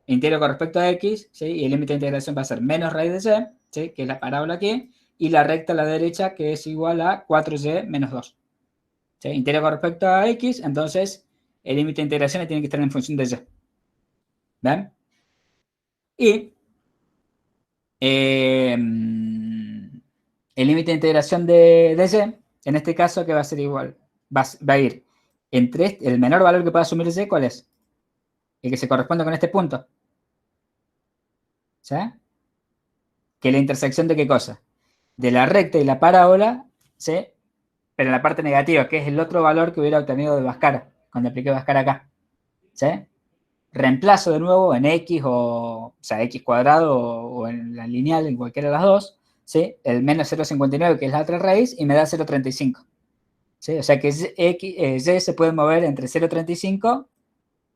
Integro con respecto a x, ¿sí? Y el límite de integración va a ser menos raíz de y, ¿sí?, que es la parábola aquí, y la recta a la derecha que es igual a 4y menos 2. ¿Sí? Integral con respecto a x, entonces el límite de integración tiene que estar en función de y. ¿Ven? Y el límite de integración de y, en este caso, que va a ser igual, va a ir entre el menor valor que pueda asumir y, ¿cuál es? El que se corresponde con este punto. ¿Sí? Que la intersección de qué cosa? De la recta y la parábola, ¿sí? Pero en la parte negativa, que es el otro valor que hubiera obtenido de Bhaskara, cuando apliqué Bhaskara acá. ¿Sí? Reemplazo de nuevo en x o sea, x cuadrado o en la lineal, en cualquiera de las dos, ¿sí? El menos 0,59, que es la otra raíz, y me da 0,35. ¿Sí? O sea que y se puede mover entre 0,35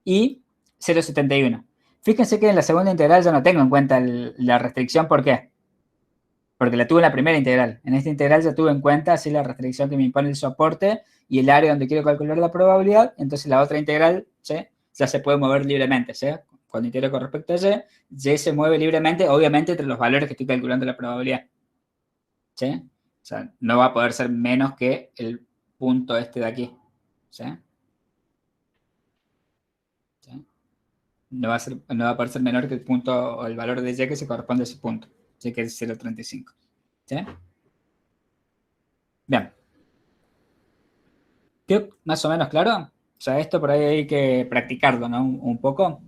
y 0,71. Fíjense que en la segunda integral yo no tengo en cuenta la restricción. ¿Por qué? Porque la tuve en la primera integral. En esta integral ya tuve en cuenta así la restricción que me impone el soporte y el área donde quiero calcular la probabilidad. Entonces la otra integral, ¿sí? Ya se puede mover libremente. ¿Sí? Cuando integro con respecto a y se mueve libremente, obviamente, entre los valores que estoy calculando la probabilidad. ¿Sí? O sea, no va a poder ser menos que el punto este de aquí. ¿Sí? ¿Sí? No va a poder ser menor que el punto o el valor de y que se corresponde a ese punto. ¿Sí? Que es 0,35. ¿Sí? Bien. ¿Qué más o menos claro? O sea, esto por ahí hay que practicarlo, ¿no? Un poco.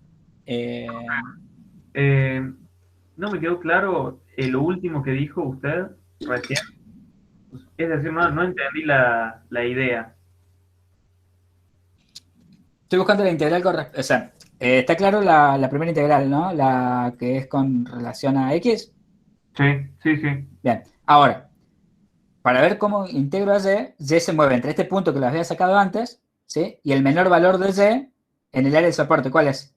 No me quedó claro lo último que dijo usted recién. Es decir, no entendí la idea. Estoy buscando la integral con respecto. O sea, está claro la primera integral, ¿no? La que es con relación a x. Sí. Bien. Ahora, para ver cómo integro a y se mueve entre este punto que lo había sacado antes, ¿sí? Y el menor valor de y en el área de soporte. ¿Cuál es?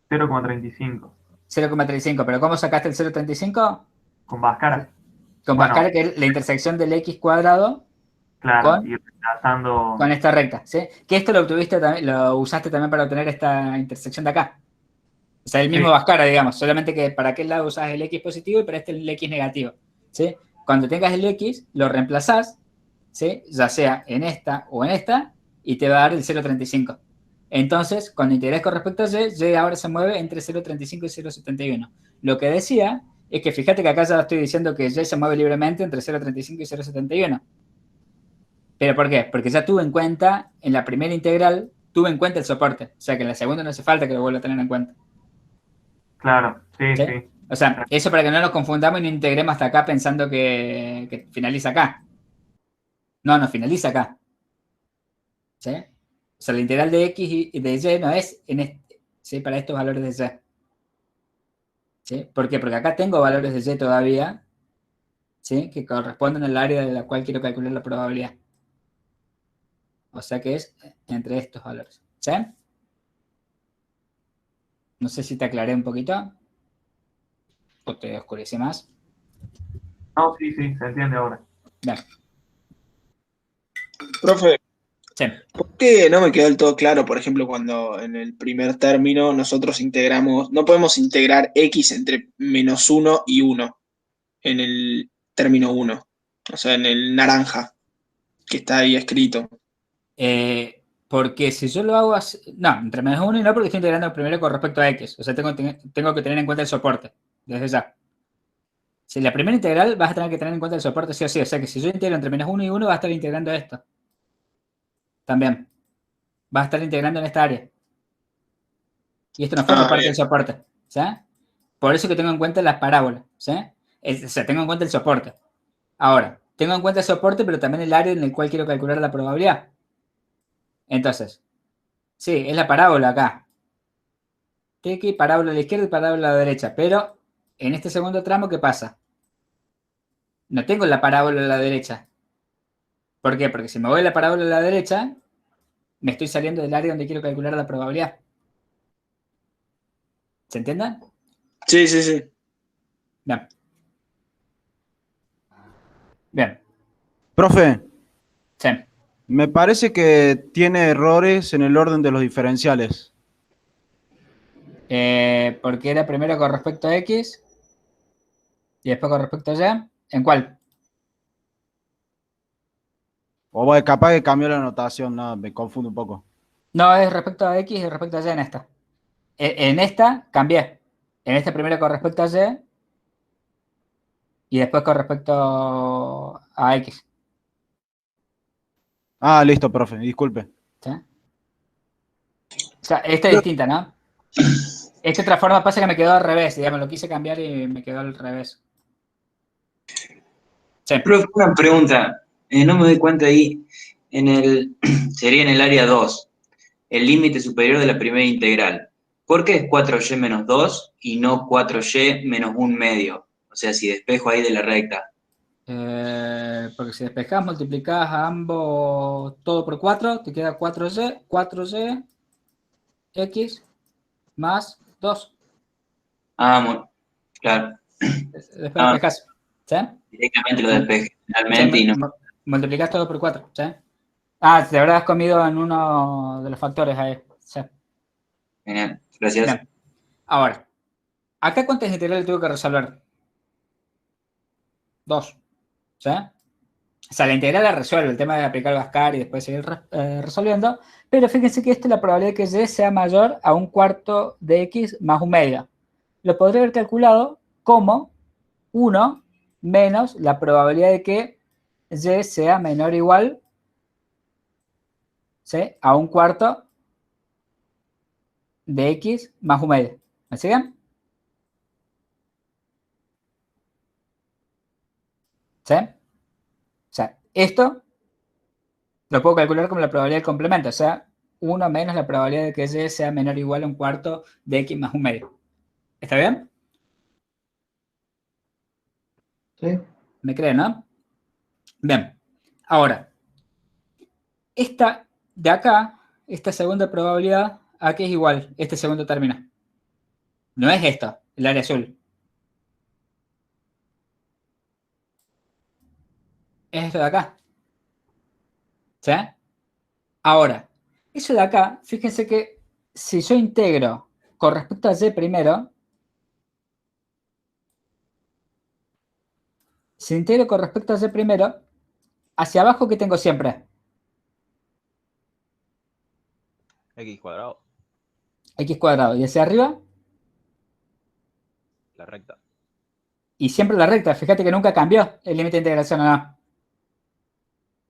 0,35. 0,35. ¿Pero cómo sacaste el 0,35? Con Bhaskara. Con Bhaskara, que es la intersección del x cuadrado. Claro, y reemplazando. Con esta recta, ¿sí? Que esto lo usaste también para obtener esta intersección de acá. O sea, el mismo Bhaskara, digamos, solamente que para aquel lado usas el x positivo y para este el x negativo, ¿sí? Cuando tengas el x, lo reemplazás, ¿sí? Ya sea en esta o en esta, y te va a dar el 0,35. Entonces, cuando integres con respecto a y ahora se mueve entre 0,35 y 0,71. Lo que decía es que fíjate que acá ya estoy diciendo que y se mueve libremente entre 0,35 y 0,71. ¿Pero por qué? Porque ya tuve en cuenta, en la primera integral, tuve en cuenta el soporte. O sea que en la segunda no hace falta que lo vuelva a tener en cuenta. Claro, sí. O sea, eso para que no nos confundamos y no integremos hasta acá pensando que finaliza acá. No finaliza acá. ¿Sí? O sea, la integral de x y de y no es en este, ¿sí? Para estos valores de y. ¿Sí? ¿Por qué? Porque acá tengo valores de y todavía, ¿sí? Que corresponden al área de la cual quiero calcular la probabilidad. O sea que es entre estos valores. ¿Sí? No sé si te aclaré un poquito. ¿O te oscurecí más? No, sí, se entiende ahora. Bien. Profe, Sí. ¿por qué no me quedó del todo claro, por ejemplo, cuando en el primer término nosotros integramos, no podemos integrar x entre -1 y 1 en el término 1, o sea, en el naranja que está ahí escrito? Porque si yo lo hago así, no, entre -1 y no, porque estoy integrando primero con respecto a x. O sea, tengo que tener en cuenta el soporte, desde ya. Si la primera integral vas a tener que tener en cuenta el soporte sí o sí. O sea que si yo integro entre -1 y 1, vas a estar integrando esto. También. Vas a estar integrando en esta área. Y esto no forma parte del soporte. ¿Sí? Por eso que tengo en cuenta las parábolas. ¿Sí? O sea, tengo en cuenta el soporte. Ahora, tengo en cuenta el soporte, pero también el área en el cual quiero calcular la probabilidad. Entonces, sí, es la parábola acá. Tiki, parábola a la izquierda y parábola a la derecha. Pero en este segundo tramo, ¿qué pasa? No tengo la parábola a la derecha. ¿Por qué? Porque si me voy la parábola a la derecha, me estoy saliendo del área donde quiero calcular la probabilidad. ¿Se entiende? Sí. Bien. Bien. Profe, Sí. me parece que tiene errores en el orden de los diferenciales. Porque era primero con respecto a x y después con respecto a y. ¿En cuál? O bueno, capaz que cambió la anotación, no, me confundo un poco. No, es respecto a X y respecto a Y en esta. En esta cambié. En esta primero con respecto a Y y después con respecto a X. Ah, listo, profe, disculpe. ¿Sí? O sea, esta es distinta, ¿no? Esta otra forma pasa que me quedó al revés, digamos, lo quise cambiar y me quedó al revés. Sí. Profe, una pregunta. No me doy cuenta ahí. Sería en el área 2, el límite superior de la primera integral. ¿Por qué es 4y menos 2 y no 4y menos 1 medio? O sea, si despejo ahí de la recta. Porque si despejás, multiplicás a ambos todo por 4, te queda 4y x más 2. Claro. Después despejás. ¿Sí? Directamente lo despejé finalmente y no. Multiplicás todo por 4. ¿Sí? Ah, te habrás comido en uno de los factores ahí. Sí. Genial, gracias. Bien. Ahora, ¿acá cuántas integrales tuve que resolver? 2. ¿Sí? O sea, la integral la resuelve, el tema de aplicar Bhaskara y después seguir resolviendo, pero fíjense que esto es la probabilidad de que y sea mayor a 1/4 de x más 1 medio. Lo podría haber calculado como 1 menos la probabilidad de que y sea menor o igual, ¿sí?, a 1/4 de x más 1 medio. ¿Me siguen? ¿Sí? O sea, esto lo puedo calcular como la probabilidad del complemento, o sea, 1 menos la probabilidad de que y sea menor o igual a 1/4 de x más 1 medio. ¿Está bien? Sí. ¿Me creen, no? Bien. Ahora, esta de acá, esta segunda probabilidad, ¿a qué es igual este segundo término? No es esto, el área azul. Es esto de acá. ¿Sí? Ahora, eso de acá, fíjense que si yo integro con respecto a y primero, si integro con respecto a y primero, hacia abajo, ¿qué tengo siempre? X cuadrado, X cuadrado. Y hacia arriba, la recta. y siempre la recta. Fíjate que nunca cambió el límite de integración, ¿o no?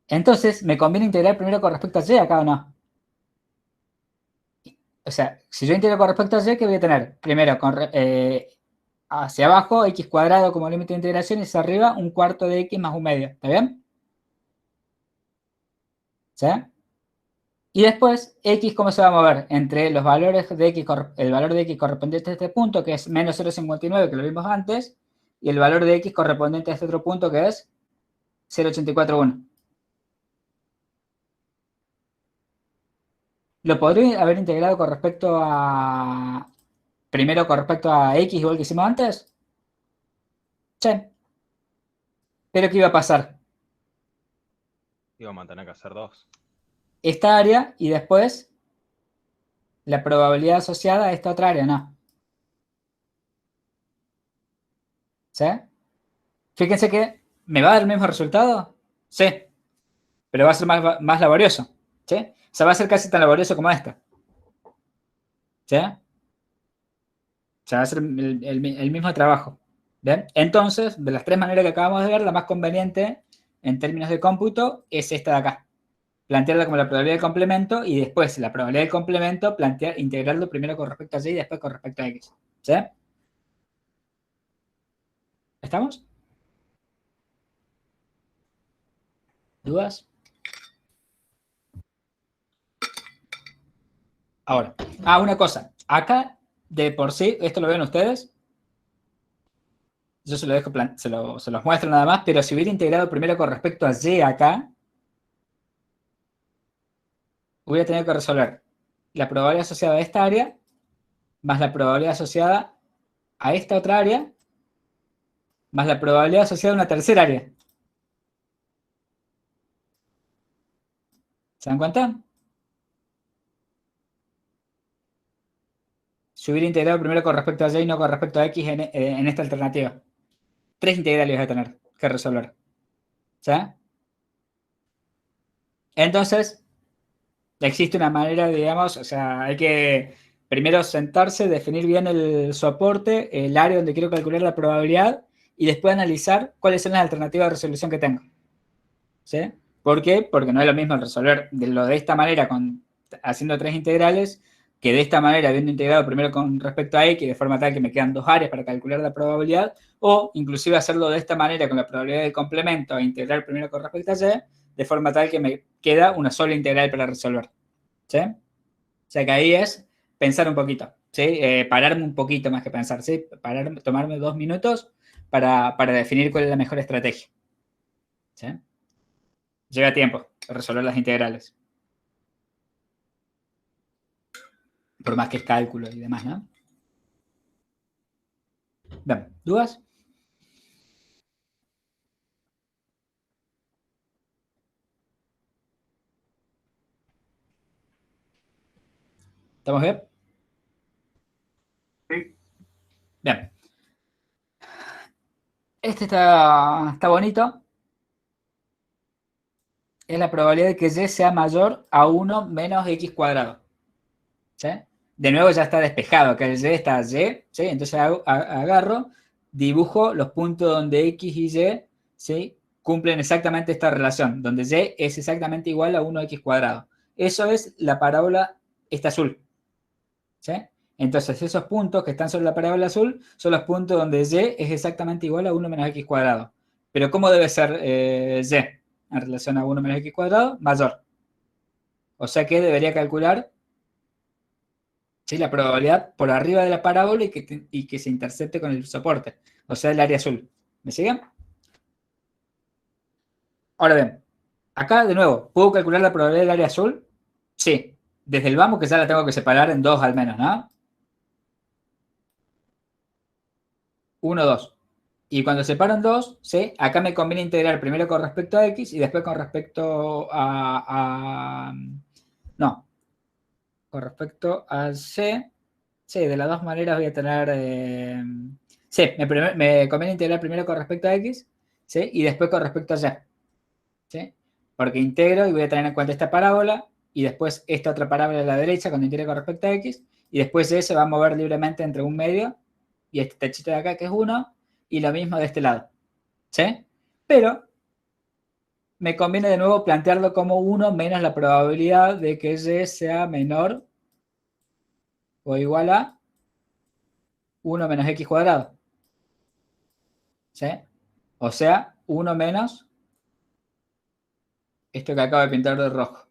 Entonces, ¿me conviene integrar primero con respecto a y acá o no? O sea, si yo integro con respecto a y, ¿qué voy a tener? Primero, hacia abajo, x cuadrado como límite de integración, y hacia arriba, 1/4 de x más 1 medio. ¿Está bien? ¿Sí? Y después, x, ¿cómo se va a mover? Entre los valores de x, el valor de x correspondiente a este punto, que es menos 0,59, que lo vimos antes, y el valor de x correspondiente a este otro punto, que es 0,841. ¿Lo podría haber integrado con respecto a... primero con respecto a x, igual que hicimos antes? Sí. ¿Pero qué iba a pasar? Íbamos a tener que hacer 2. Esta área y después la probabilidad asociada a esta otra área, ¿no? ¿Sí? Fíjense que me va a dar el mismo resultado, sí, pero va a ser más laborioso, ¿sí? O sea, va a ser casi tan laborioso como esta, ¿sí? O sea, va a ser el mismo trabajo, ¿bien? Entonces, de las tres maneras que acabamos de ver, la más conveniente en términos de cómputo es esta de acá. Plantearla como la probabilidad del complemento y después la probabilidad del complemento, integrarlo primero con respecto a y y después con respecto a x, ¿sí? ¿Estamos? ¿Dudas? Ahora, una cosa. Acá, de por sí, esto lo ven ustedes. Yo se lo dejo, se los muestro nada más, pero si hubiera integrado primero con respecto a y acá, hubiera tenido que resolver la probabilidad asociada a esta área, más la probabilidad asociada a esta otra área, más la probabilidad asociada a una tercera área. ¿Se dan cuenta? Si hubiera integrado primero con respecto a y no con respecto a x en esta alternativa. Tres integrales vas a tener. que resolver. ¿Sí? Entonces, existe una manera, digamos, o sea, hay que primero sentarse, definir bien el soporte, el área donde quiero calcular la probabilidad y después analizar cuáles son las alternativas de resolución que tengo. ¿Sí? ¿Por qué? Porque no es lo mismo resolver de esta manera haciendo 3 integrales que de esta manera habiendo integrado primero con respecto a X de forma tal que me quedan 2 áreas para calcular la probabilidad, o inclusive hacerlo de esta manera con la probabilidad del complemento e integrar primero con respecto a Y de forma tal que me queda una sola integral para resolver. ¿Sí? O sea que ahí es pensar un poquito, ¿sí? Pararme un poquito más que pensar, ¿sí? Tomarme 2 minutos para definir cuál es la mejor estrategia. ¿Sí? Llega tiempo a resolver las integrales. Por más que es cálculo y demás, ¿no? Bien, ¿dudas? ¿Estamos bien? Sí. Bien. Este está bonito. Es la probabilidad de que Y sea mayor a 1 menos X cuadrado. ¿Sí? De nuevo ya está despejado, que el Y está Y, ¿sí? Entonces agarro, dibujo los puntos donde X y Y, ¿sí? Cumplen exactamente esta relación, donde Y es exactamente igual a 1X cuadrado. Eso es la parábola esta azul. ¿Sí? Entonces esos puntos que están sobre la parábola azul son los puntos donde Y es exactamente igual a 1 menos X cuadrado. Pero ¿cómo debe ser Y en relación a 1 menos X cuadrado? Mayor. O sea que debería calcular, ¿sí?, la probabilidad por arriba de la parábola y que se intercepte con el soporte. O sea, el área azul. ¿Me siguen? Ahora bien, acá de nuevo, ¿puedo calcular la probabilidad del área azul? Sí. Desde el vamos que ya la tengo que separar en 2 al menos, ¿no? 1, 2. Y cuando separan 2, ¿sí? Acá me conviene integrar primero con respecto a X y después con respecto no, con respecto a C. Sí, de las dos maneras voy a tener... sí, me conviene integrar primero con respecto a X, ¿sí? Y después con respecto a Y. ¿Sí? Porque integro y voy a tener en cuenta esta parábola y después esta otra parábola a la derecha cuando integre con respecto a X y después Y se va a mover libremente entre un medio y este tachito de acá que es 1 y lo mismo de este lado. ¿Sí? Pero me conviene de nuevo plantearlo como 1 menos la probabilidad de que Y sea menor o igual a 1 menos X cuadrado. ¿Sí? O sea, 1 menos esto que acabo de pintar de rojo.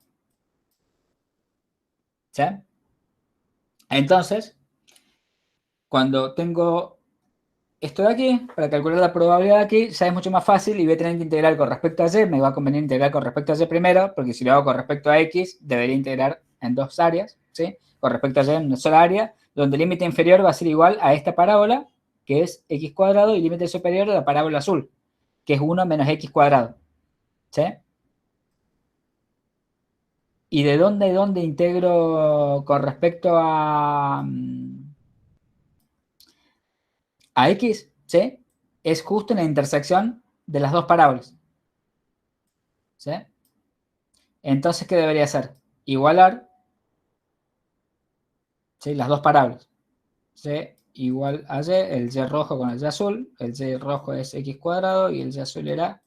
¿Sí? Entonces, cuando tengo esto de aquí, para calcular la probabilidad de aquí, ya es mucho más fácil y voy a tener que integrar con respecto a Y. Me va a convenir integrar con respecto a Y primero, porque si lo hago con respecto a X, debería integrar en 2 áreas, ¿sí? Con respecto a Y en una sola área, donde el límite inferior va a ser igual a esta parábola, que es X cuadrado, y el límite superior a la parábola azul, que es 1 menos X cuadrado. ¿Sí? ¿Y de dónde integro con respecto a X? ¿Sí? Es justo en la intersección de las dos parábolas. ¿Sí? Entonces, ¿qué debería hacer? Igualar, ¿sí?, las dos parábolas. ¿Sí? Igual a Y, el Y rojo con el Y azul. El Y rojo es X cuadrado y el Y azul era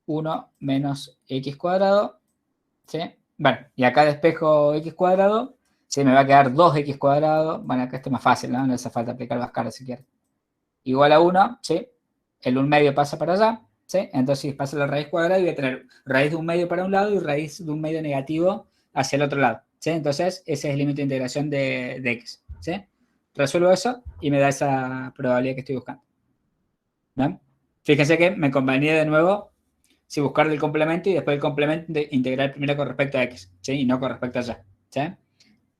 1 menos X cuadrado. ¿Sí? Bueno, y acá despejo X cuadrado. ¿Sí? Me va a quedar 2X cuadrado. Bueno, acá esto es más fácil, ¿no? No hace falta aplicar las caras si quieren. Igual a 1, ¿sí? El 1 medio pasa para allá, ¿sí? Entonces pasa la raíz cuadrada y voy a tener raíz de 1 medio para un lado y raíz de 1 medio negativo hacia el otro lado, ¿sí? Entonces ese es el límite de integración de X, ¿sí? Resuelvo eso y me da esa probabilidad que estoy buscando. ¿Ven? Fíjense que me convenía de nuevo si buscar el complemento y después el complemento de integrar primero con respecto a X, ¿sí? Y no con respecto a Y, ¿sí?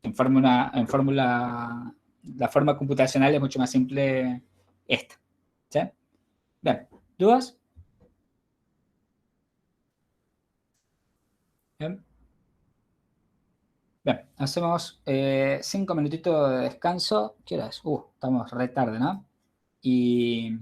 En fórmula, la forma computacional es mucho más simple esta, ¿sí? Bien, ¿dudas? Bien. Bien, hacemos 5 minutitos de descanso. ¿Qué hora es? Estamos re tarde, ¿no? Y